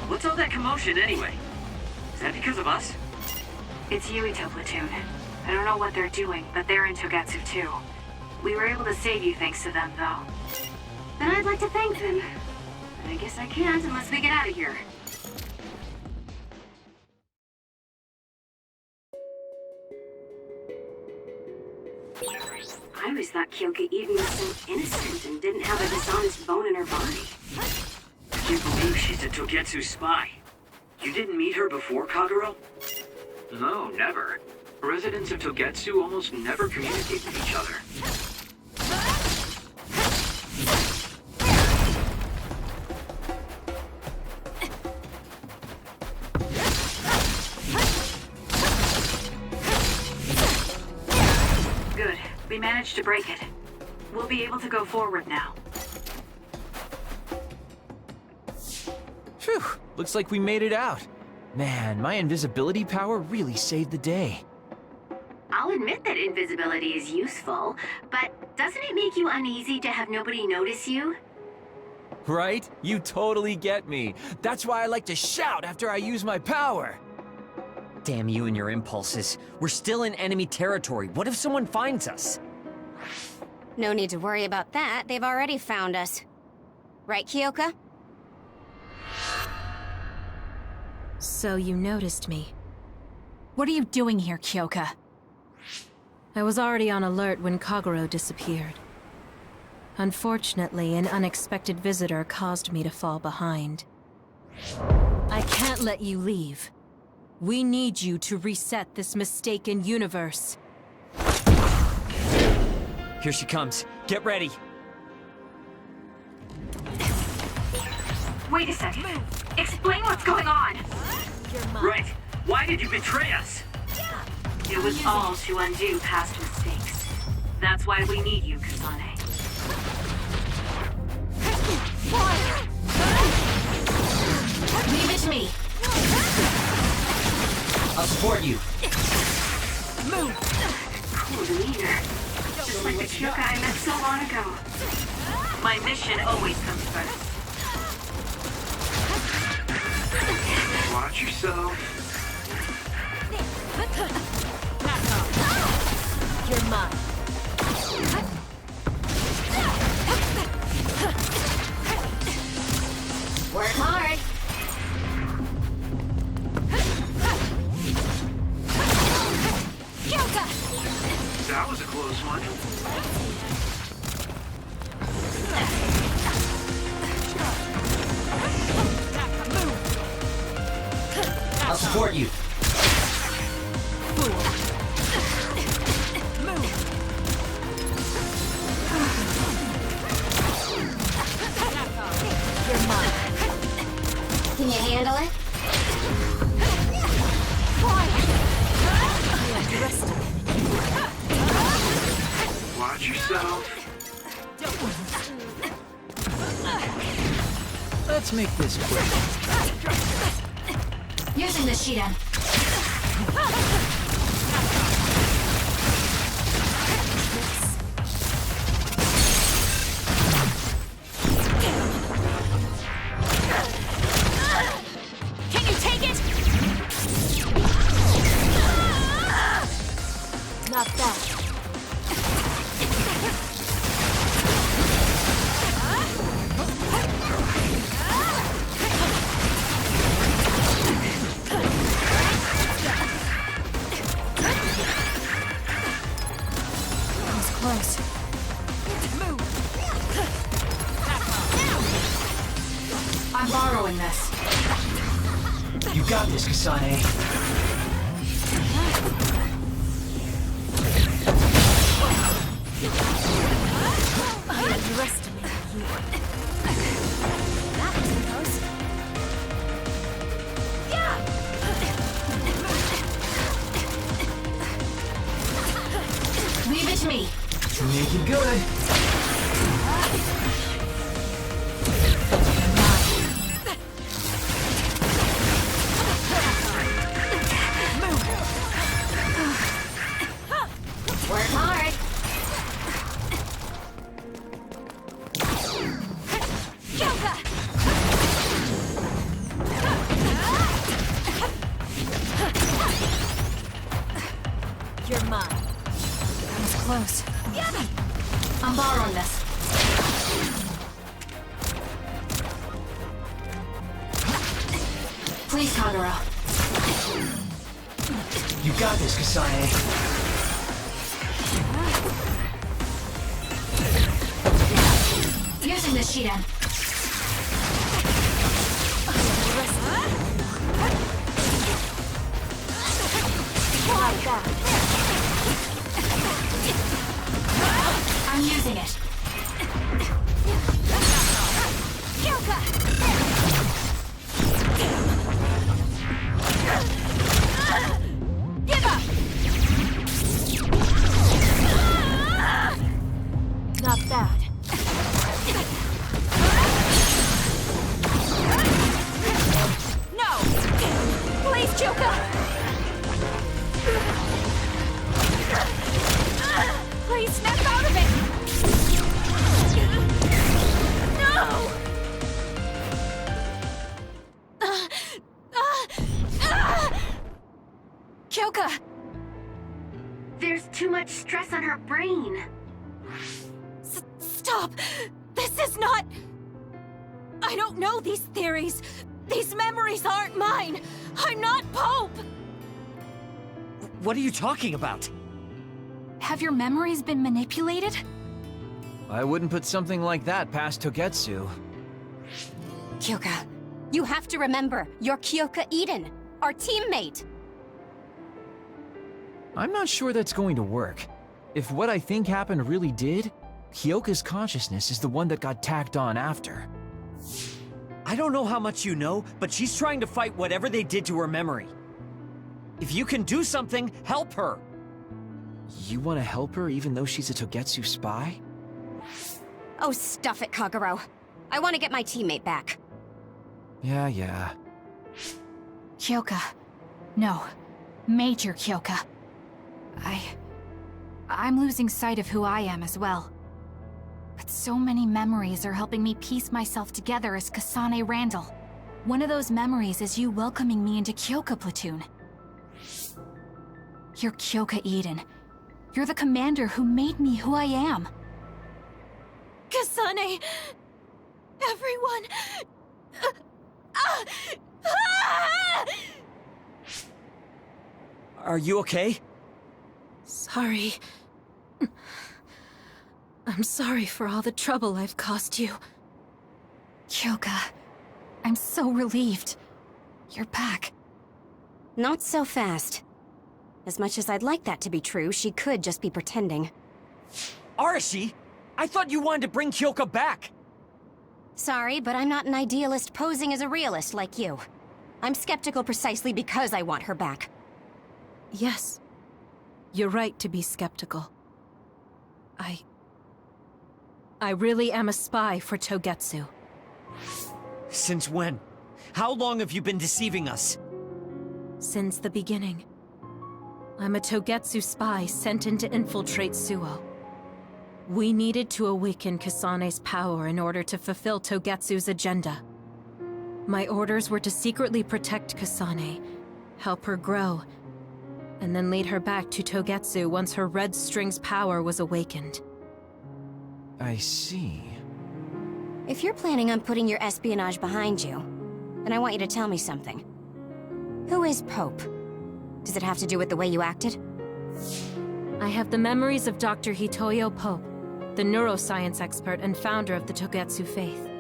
What's all that commotion anyway? Is that because of us? It's Yuito Platoon. I don't know what they're doing, but they're in Togetsu too. We were able to save you thanks to them, though. Then I'd like to thank them. But I guess I can't unless we get out of here. I always thought Kyoka even was so innocent and didn't have a dishonest bone in her body. I can't believe she's a Togetsu spy. You didn't meet her before, Kagero? No, never. Residents of Togetsu almost never communicate with each other. Good. We managed to break it. We'll be able to go forward now. Phew, looks like we made it out. Man, my invisibility power really saved the day. I'll admit that invisibility is useful, but doesn't it make you uneasy to have nobody notice you? Right? You totally get me. That's why I like to shout after I use my power. Damn you and your impulses. We're still in enemy territory. What if someone finds us? No need to worry about that. They've already found us. Right, Kyoka? So you noticed me. What are you doing here, Kyoka? I was already on alert when Kagero disappeared. Unfortunately, an unexpected visitor caused me to fall behind. I can't let you leave. We need you to reset this mistaken universe. Here she comes. Get ready. Wait a second. Explain what's going on. Right. Why did you betray us? It was all to undo past mistakes. That's why we need you, Kasane. Leave it to me. I'll support you. Move! Cool demeanor. Just like the Kyoka I met so long ago. My mission always comes first. Watch yourself. You're mine. Work hard. That was a close one. I'll support you. You're mine. Can you handle it? Watch yourself. Let's make this quick. Using the Shiden. Can you take it? Not bad. Close. I'm borrowing this. You got this, Kasane. I underestimated you. That was close. Leave it to me. Make it good. Work hard. You're mine. That was close. I'm borrowing this. Please, Kagura. You got this, Kasane. Using the Shiden. Like that. I'm using it. Give up! Not bad. No! Please, Joker! Please snap out of it! No! Kyoka! There's too much stress on her brain. Stop! This is not... I don't know these theories. These memories aren't mine. I'm not Pope! What are you talking about? Have your memories been manipulated? I wouldn't put something like that past Togetsu. Kyoka, you have to remember, you're Kyoka Eden, our teammate. I'm not sure that's going to work. If what I think happened really did, Kyoka's consciousness is the one that got tacked on after. I don't know how much you know, but she's trying to fight whatever they did to her memory. If you can do something, help her! You want to help her even though she's a Togetsu spy? Oh, stuff it, Kagero. I want to get my teammate back. Yeah. Kyoka. No. Major Kyoka. I'm losing sight of who I am as well. But so many memories are helping me piece myself together as Kasane Randall. One of those memories is you welcoming me into Kyoka Platoon. You're Kyoka Eden. You're the commander who made me who I am. Kasane... Everyone... Are you okay? Sorry. I'm sorry for all the trouble I've caused you. Kyoka, I'm so relieved. You're back. Not so fast. As much as I'd like that to be true, she could just be pretending. Arashi! I thought you wanted to bring Kyoka back! Sorry, but I'm not an idealist posing as a realist like you. I'm skeptical precisely because I want her back. Yes. You're right to be skeptical. I really am a spy for Togetsu. Since when? How long have you been deceiving us? Since the beginning. I'm a Togetsu spy sent in to infiltrate Suo. We needed to awaken Kasane's power in order to fulfill Togetsu's agenda. My orders were to secretly protect Kasane, help her grow, and then lead her back to Togetsu once her Red String's power was awakened. I see. If you're planning on putting your espionage behind you, then I want you to tell me something. Who is Pope? Does it have to do with the way you acted? I have the memories of Dr. Hitoyo Pope, the neuroscience expert and founder of the Togetsu faith.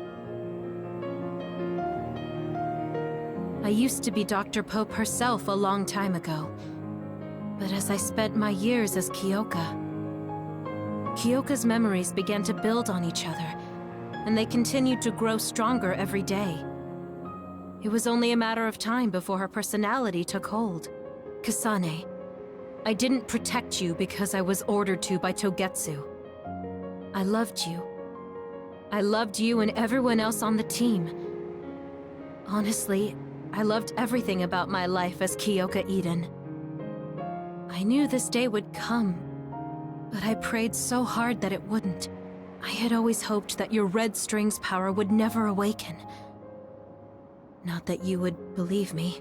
I used to be Dr. Pope herself a long time ago. But as I spent my years as Kyoka's memories began to build on each other, and they continued to grow stronger every day. It was only a matter of time before her personality took hold. Kasane, I didn't protect you because I was ordered to by Togetsu. I loved you. I loved you and everyone else on the team. Honestly, I loved everything about my life as Kyoka Eden. I knew this day would come, but I prayed so hard that it wouldn't. I had always hoped that your Red String's power would never awaken. Not that you would believe me.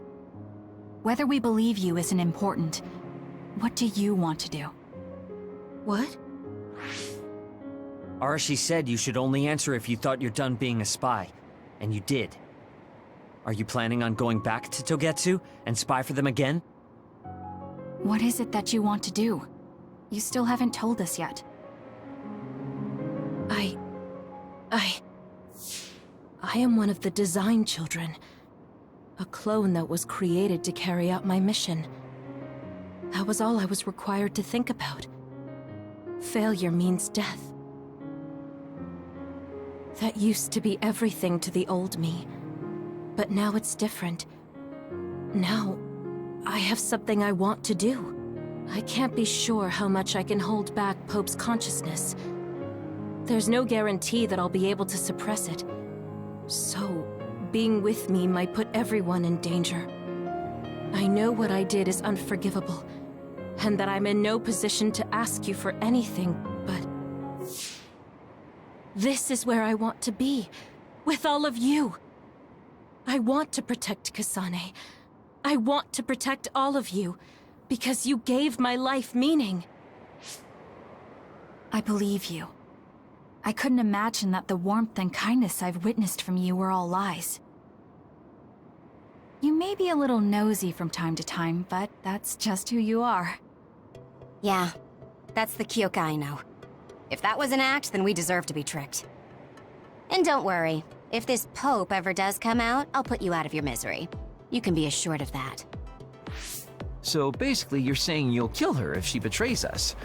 Whether we believe you isn't important. What do you want to do? What? Arashi said you should only answer if you thought you're done being a spy. And you did. Are you planning on going back to Togetsu and spy for them again? What is it that you want to do? You still haven't told us yet. I am one of the design children. A clone that was created to carry out my mission. That was all I was required to think about. Failure means death. That used to be everything to the old me. But now it's different. Now, I have something I want to do. I can't be sure how much I can hold back Pope's consciousness. There's no guarantee that I'll be able to suppress it. So, being with me might put everyone in danger. I know what I did is unforgivable, and that I'm in no position to ask you for anything, but... this is where I want to be, with all of you. I want to protect Kasane. I want to protect all of you, because you gave my life meaning. I believe you. I couldn't imagine that the warmth and kindness I've witnessed from you were all lies. You may be a little nosy from time to time, but that's just who you are. Yeah, that's the Kyoka I know. If that was an act, then we deserve to be tricked. And don't worry, if this Pope ever does come out, I'll put you out of your misery. You can be assured of that. So basically, you're saying you'll kill her if she betrays us.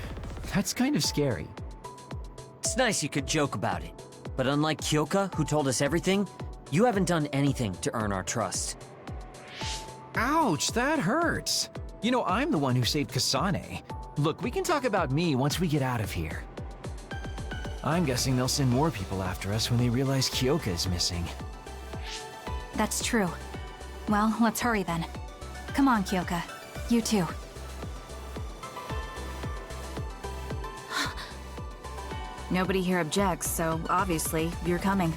That's kind of scary. It's nice you could joke about it. But unlike Kyoka, who told us everything, you haven't done anything to earn our trust. Ouch, that hurts. You know, I'm the one who saved Kasane. Look, we can talk about me once we get out of here. I'm guessing they'll send more people after us when they realize Kyoka is missing. That's true. Well, let's hurry then. Come on, Kyoka. You too. Nobody here objects, so obviously, you're coming.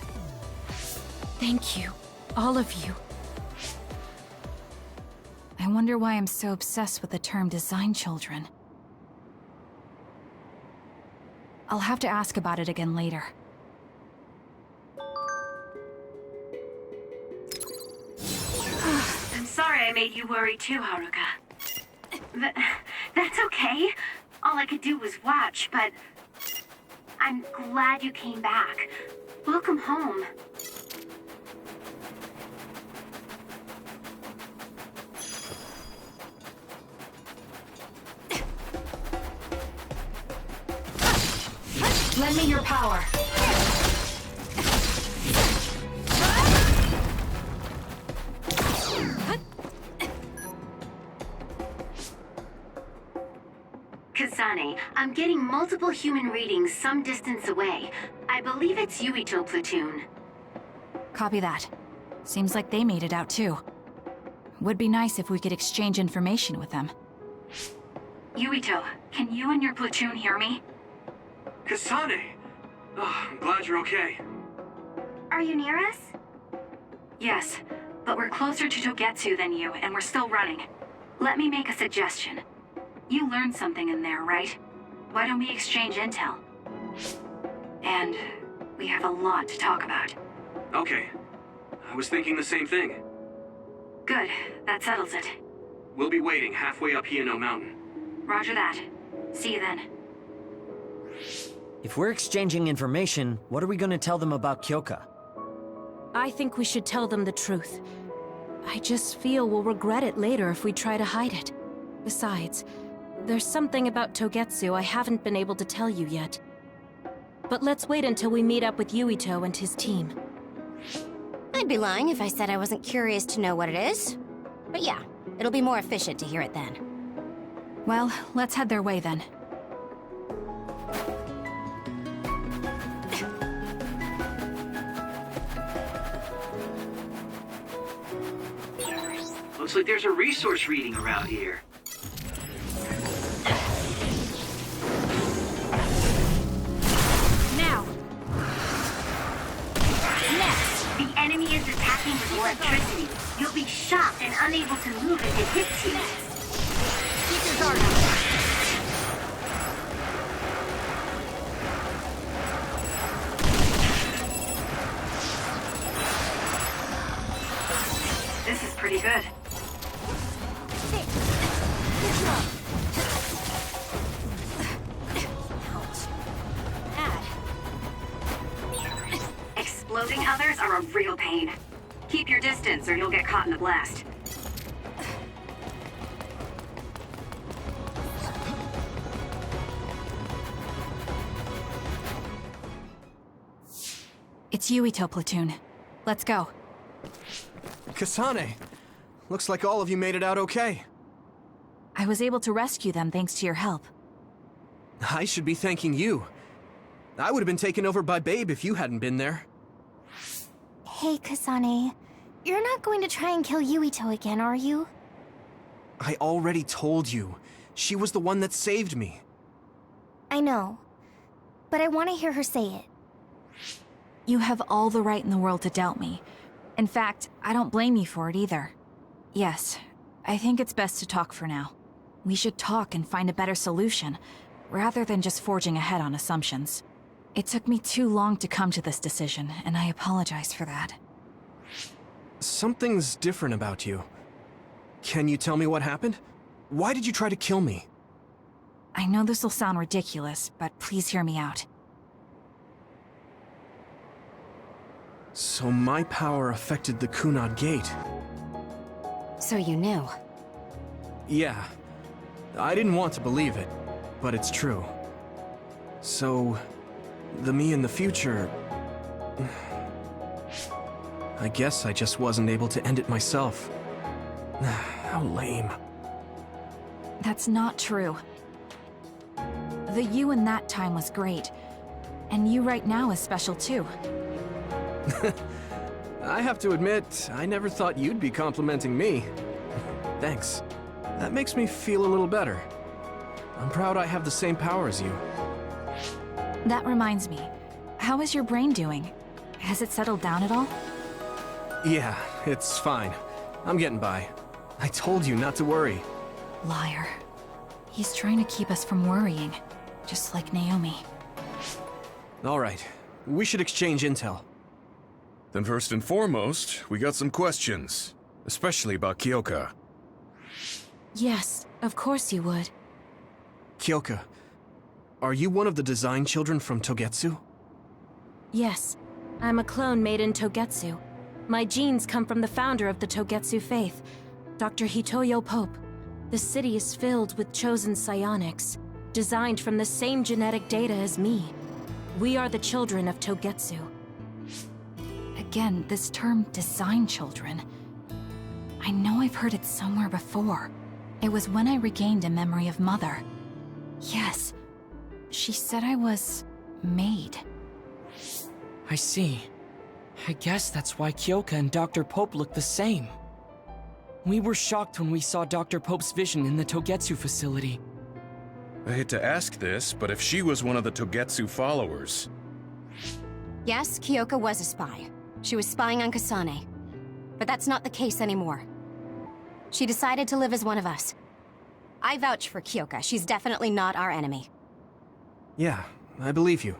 Thank you, all of you. I wonder why I'm so obsessed with the term design children. I'll have to ask about it again later. I'm sorry I made you worry too, Haruka. That's okay. All I could do was watch, but I'm glad you came back. Welcome home. Lend me your power. Kasane, I'm getting multiple human readings some distance away. I believe it's Yuito platoon. Copy that. Seems like they made it out too. Would be nice if we could exchange information with them. Yuito, can you and your platoon hear me? Kasane! Oh, I'm glad you're okay. Are you near us? Yes, but we're closer to Togetsu than you, and we're still running. Let me make a suggestion. You learned something in there, right? Why don't we exchange intel? And we have a lot to talk about. Okay. I was thinking the same thing. Good, that settles it. We'll be waiting halfway up Hiano Mountain. Roger that. See you then. If we're exchanging information, what are we gonna tell them about Kyoka? I think we should tell them the truth. I just feel we'll regret it later if we try to hide it. Besides, there's something about Togetsu I haven't been able to tell you yet. But let's wait until we meet up with Yuito and his team. I'd be lying if I said I wasn't curious to know what it is. But yeah, it'll be more efficient to hear it then. Well, let's head their way then. Looks like there's a resource reading around here. Now! Next! The enemy is attacking with electricity. You'll be shocked and unable to move if it hits you. Keep your guard up. This is pretty good. Exploding others are a real pain. Keep your distance or you'll get caught in the blast. It's Yuito platoon. Let's go. Kasane! Looks like all of you made it out okay. I was able to rescue them thanks to your help. I should be thanking you. I would have been taken over by Babe if you hadn't been there. Hey, Kasane. You're not going to try and kill Yuito again, are you? I already told you. She was the one that saved me. I know. But I want to hear her say it. You have all the right in the world to doubt me. In fact, I don't blame you for it either. Yes, I think it's best to talk for now. We should talk and find a better solution, rather than just forging ahead on assumptions. It took me too long to come to this decision, and I apologize for that. Something's different about you. Can you tell me what happened? Why did you try to kill me? I know this will sound ridiculous, but please hear me out. So my power affected the Kunad Gate. So you knew. Yeah. I didn't want to believe it, but it's true. So, the me in the future... I guess I just wasn't able to end it myself. How lame. That's not true. The you in that time was great, and you right now is special too. I have to admit, I never thought you'd be complimenting me. Thanks. That makes me feel a little better. I'm proud I have the same power as you. That reminds me, how is your brain doing? Has it settled down at all? Yeah, it's fine. I'm getting by. I told you not to worry. Liar. He's trying to keep us from worrying, just like Naomi. All right, we should exchange intel. Then first and foremost, we got some questions, especially about Kyoka. Yes, of course you would. Kyoka, are you one of the design children from Togetsu? Yes, I'm a clone made in Togetsu. My genes come from the founder of the Togetsu faith, Dr. Hitoyo Pope. The city is filled with chosen psionics, designed from the same genetic data as me. We are the children of Togetsu. Again, this term, design children. I know I've heard it somewhere before. It was when I regained a memory of Mother. Yes, she said I was made. I see. I guess that's why Kyoka and Dr. Pope look the same. We were shocked when we saw Dr. Pope's vision in the Togetsu facility. I hate to ask this, but if she was one of the Togetsu followers... Yes, Kyoka was a spy. She was spying on Kasane. But that's not the case anymore. She decided to live as one of us. I vouch for Kyoka. She's definitely not our enemy. Yeah, I believe you.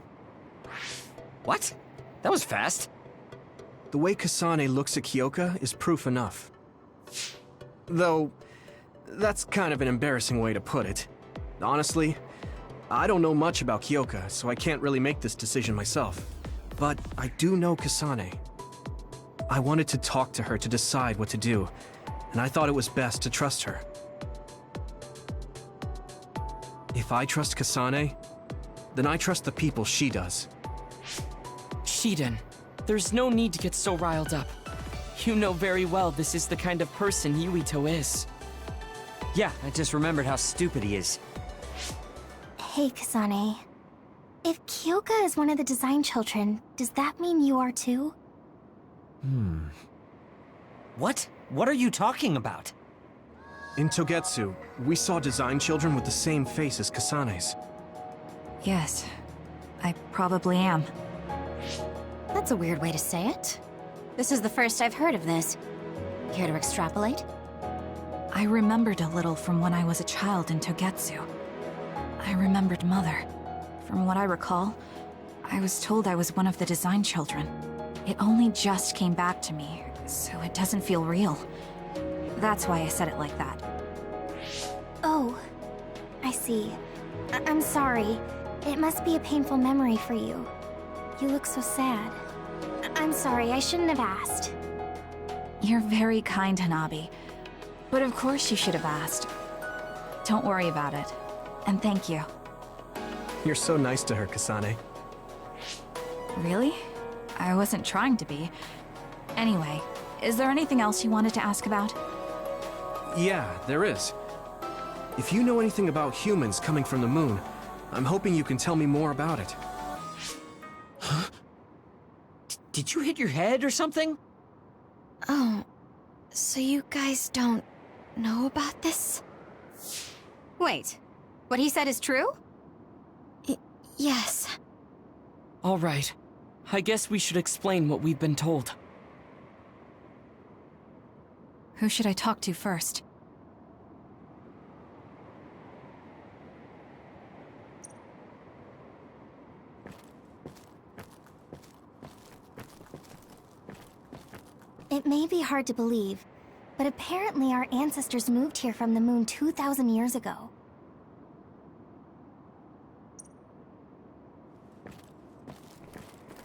What? That was fast. The way Kasane looks at Kyoka is proof enough. Though, that's kind of an embarrassing way to put it. Honestly, I don't know much about Kyoka, so I can't really make this decision myself. But I do know Kasane. I wanted to talk to her to decide what to do, and I thought it was best to trust her. If I trust Kasane, then I trust the people she does. Shiden, there's no need to get so riled up. You know very well this is the kind of person Yuito is. Yeah, I just remembered how stupid he is. Hey, Kasane. If Kyoka is one of the design children, does that mean you are too? What? What are you talking about? In Togetsu, we saw design children with the same face as Kasane's. Yes, I probably am. That's a weird way to say it. This is the first I've heard of this. Care to extrapolate? I remembered a little from when I was a child in Togetsu. I remembered Mother. From what I recall, I was told I was one of the design children. It only just came back to me, so it doesn't feel real. That's why I said it like that. Oh, I see. I'm sorry. It must be a painful memory for you. You look so sad. I'm sorry, I shouldn't have asked. You're very kind, Hanabi. But of course you should have asked. Don't worry about it. And thank you. You're so nice to her, Kasane. Really? I wasn't trying to be. Anyway, is there anything else you wanted to ask about? Yeah, there is. If you know anything about humans coming from the moon, I'm hoping you can tell me more about it. Huh? Did you hit your head or something? Oh, so you guys don't know about this? Wait, what he said is true? Yes. All right. I guess we should explain what we've been told. Who should I talk to first? It may be hard to believe, but apparently our ancestors moved here from the moon 2,000 years ago.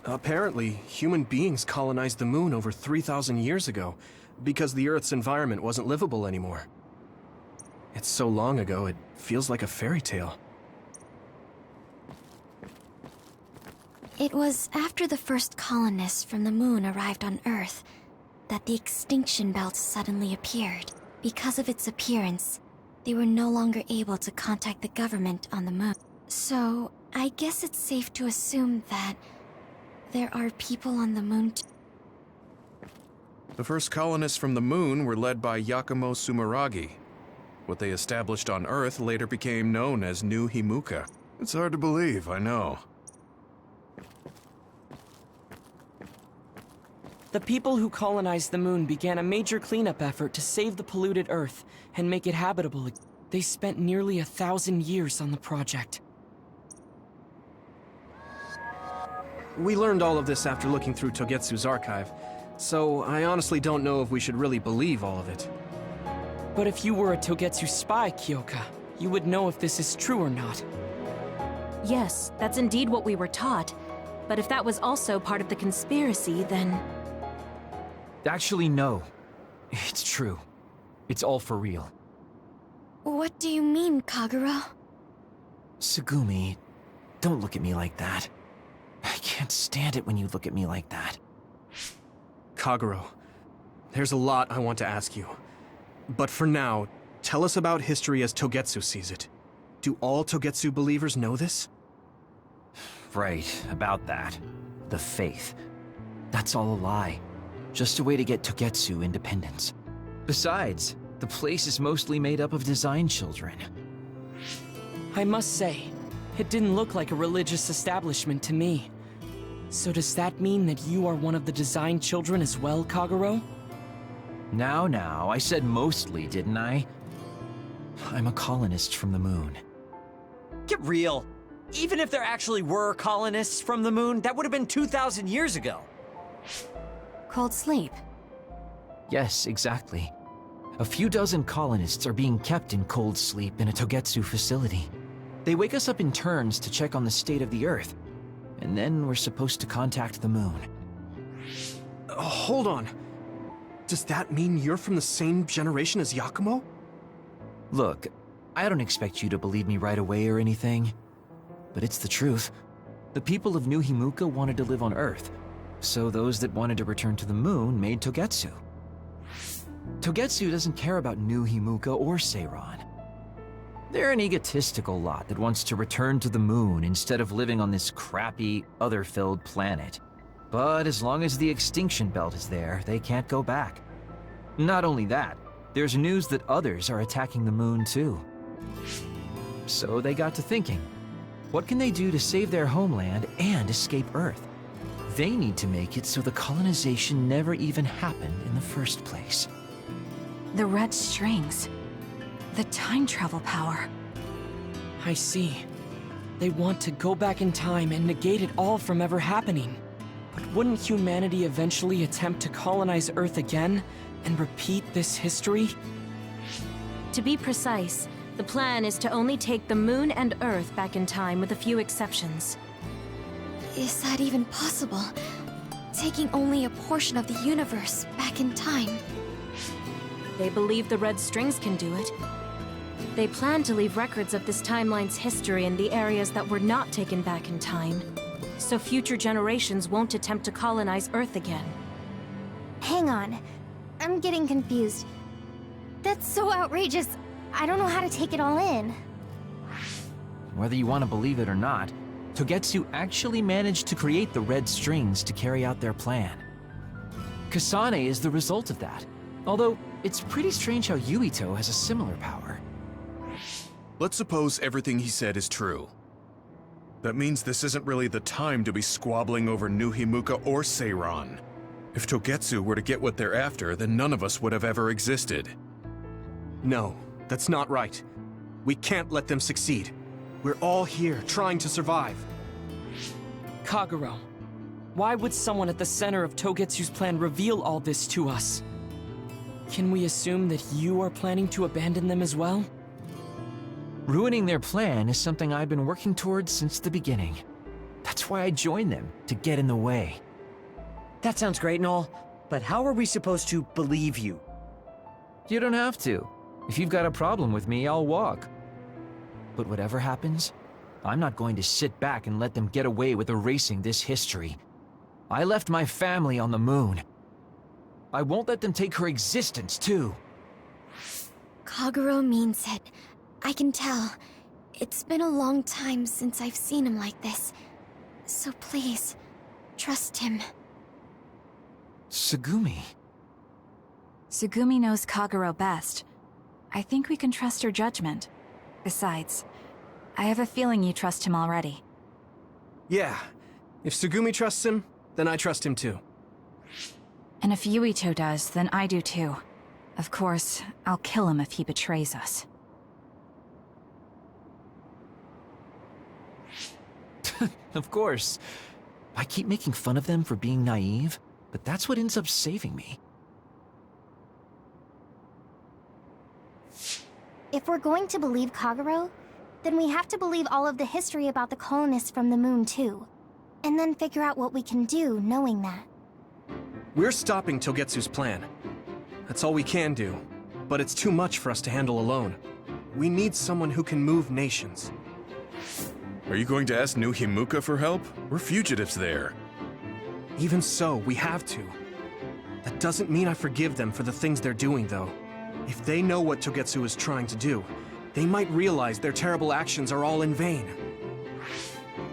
Apparently, human beings colonized the moon over 3,000 years ago, because the Earth's environment wasn't livable anymore. It's so long ago, it feels like a fairy tale. It was after the first colonists from the moon arrived on Earth that the extinction belt suddenly appeared. Because of its appearance, they were no longer able to contact the government on the moon. So, I guess it's safe to assume that there are people on the moon The first colonists from the moon were led by Yakumo Sumeragi. What they established on Earth later became known as New Himuka. It's hard to believe, I know. The people who colonized the moon began a major cleanup effort to save the polluted Earth and make it habitable. They spent nearly 1,000 years on the project. We learned all of this after looking through Togetsu's archive, so I honestly don't know if we should really believe all of it. But if you were a Togetsu spy, Kyoka, you would know if this is true or not. Yes, that's indeed what we were taught. But if that was also part of the conspiracy, then... Actually, no. It's true. It's all for real. What do you mean, Kagero? Tsugumi, don't look at me like that. I can't stand it when you look at me like that. Kagero, there's a lot I want to ask you. But for now, tell us about history as Togetsu sees it. Do all Togetsu believers know this? Right, about that. The faith. That's all a lie. Just a way to get Togetsu independence. Besides, the place is mostly made up of design children. I must say, it didn't look like a religious establishment to me. So does that mean that you are one of the design children as well, Kagero? Now, I said mostly, didn't I? I'm a colonist from the moon. Get real. Even if there actually were colonists from the moon, that would have been 2,000 years ago. Cold sleep. Yes, exactly. A few dozen colonists are being kept in cold sleep in a Togetsu facility. They wake us up in turns to check on the state of the Earth, and then we're supposed to contact the moon. Hold on. Does that mean you're from the same generation as Yakumo? Look, I don't expect you to believe me right away or anything, but it's the truth. The people of New Himuka wanted to live on Earth, so those that wanted to return to the moon made Togetsu. Togetsu doesn't care about New Himuka or Seiran. They're an egotistical lot that wants to return to the moon instead of living on this crappy, other-filled planet. But as long as the extinction belt is there, they can't go back. Not only that, there's news that others are attacking the moon too. So they got to thinking, what can they do to save their homeland and escape Earth? They need to make it so the colonization never even happened in the first place. The red strings. The time travel power. I see. They want to go back in time and negate it all from ever happening. But wouldn't humanity eventually attempt to colonize Earth again and repeat this history? To be precise, the plan is to only take the moon and Earth back in time with a few exceptions. Is that even possible? Taking only a portion of the universe back in time? They believe the red strings can do it. They plan to leave records of this timeline's history in the areas that were not taken back in time, so future generations won't attempt to colonize Earth again. Hang on. I'm getting confused. That's so outrageous. I don't know how to take it all in. Whether you want to believe it or not, Togetsu actually managed to create the red strings to carry out their plan. Kasane is the result of that, although it's pretty strange how Yuito has a similar power. Let's suppose everything he said is true. That means this isn't really the time to be squabbling over New Himuka or Seiran. If Togetsu were to get what they're after, then none of us would have ever existed. No, that's not right. We can't let them succeed. We're all here trying to survive. Kagero, why would someone at the center of Togetsu's plan reveal all this to us? Can we assume that you are planning to abandon them as well? Ruining their plan is something I've been working towards since the beginning. That's why I joined them, to get in the way. That sounds great and all, but how are we supposed to believe you? You don't have to. If you've got a problem with me, I'll walk. But whatever happens, I'm not going to sit back and let them get away with erasing this history. I left my family on the moon. I won't let them take her existence, too. Kagero means it. I can tell. It's been a long time since I've seen him like this. So please, trust him. Tsugumi. Tsugumi knows Kagero best. I think we can trust her judgment. Besides, I have a feeling you trust him already. Yeah. If Tsugumi trusts him, then I trust him too. And if Yuito does, then I do too. Of course, I'll kill him if he betrays us. Of course. I keep making fun of them for being naive, but that's what ends up saving me. If we're going to believe Kagero, then we have to believe all of the history about the colonists from the moon too. And then figure out what we can do knowing that. We're stopping Togetsu's plan. That's all we can do. But it's too much for us to handle alone. We need someone who can move nations. Are you going to ask New Himuka for help? We're fugitives there. Even so, we have to. That doesn't mean I forgive them for the things they're doing, though. If they know what Togetsu is trying to do, they might realize their terrible actions are all in vain.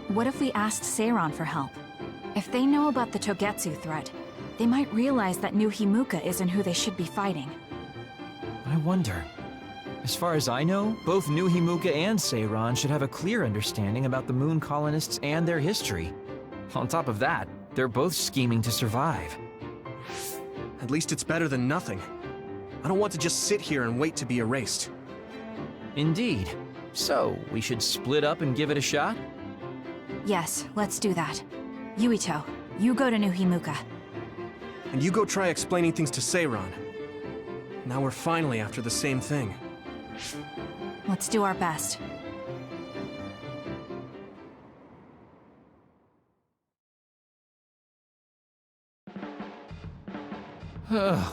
What if we asked Seiran for help? If they know about the Togetsu threat, they might realize that New Himuka isn't who they should be fighting. I wonder. As far as I know, both New Himuka and Seiran should have a clear understanding about the moon colonists and their history. On top of that, they're both scheming to survive. At least it's better than nothing. I don't want to just sit here and wait to be erased. Indeed. So, we should split up and give it a shot? Yes, let's do that. Yuito, you go to New Himuka. And you go try explaining things to Seiran. Now we're finally after the same thing. Let's do our best.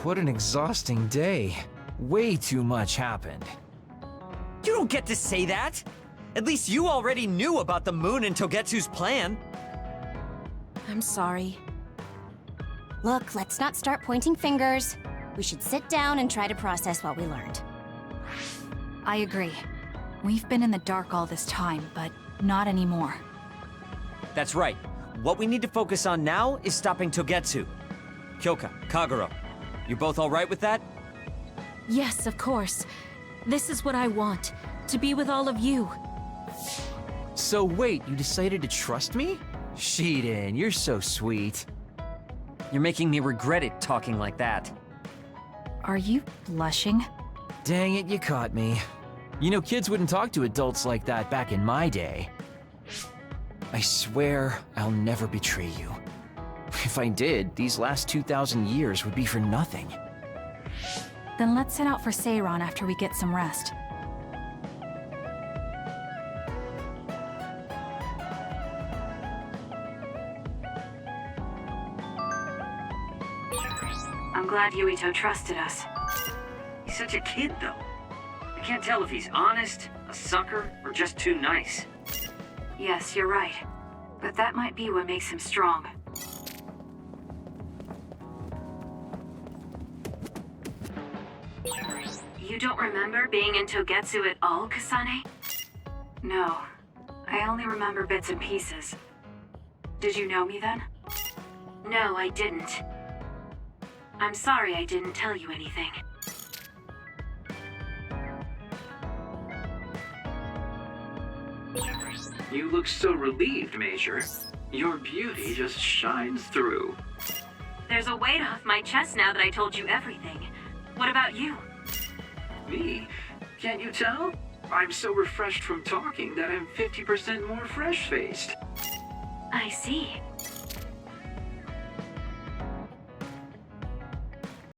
What an exhausting day. Way too much happened. You don't get to say that! At least you already knew about the moon and Togetsu's plan. I'm sorry. Look, let's not start pointing fingers. We should sit down and try to process what we learned. I agree. We've been in the dark all this time, but not anymore. That's right. What we need to focus on now is stopping Togetsu. Kyoka, Kagero, you both alright with that? Yes, of course. This is what I want, to be with all of you. So wait, you decided to trust me? Shiden, you're so sweet. You're making me regret it talking like that. Are you blushing? Dang it, you caught me. You know, kids wouldn't talk to adults like that back in my day. I swear I'll never betray you. If I did, these last 2,000 years would be for nothing. Then let's set out for Seiran after we get some rest. I'm glad Yuito trusted us. He's such a kid, though. I can't tell if he's honest, a sucker, or just too nice. Yes, you're right. But that might be what makes him strong. You don't remember being in Togetsu at all, Kasane? No. I only remember bits and pieces. Did you know me then? No, I didn't. I'm sorry I didn't tell you anything. You look so relieved, Major. Your beauty just shines through. There's a weight off my chest now that I told you everything. What about you? Me? Can't you tell? I'm so refreshed from talking that I'm 50% more fresh-faced. I see.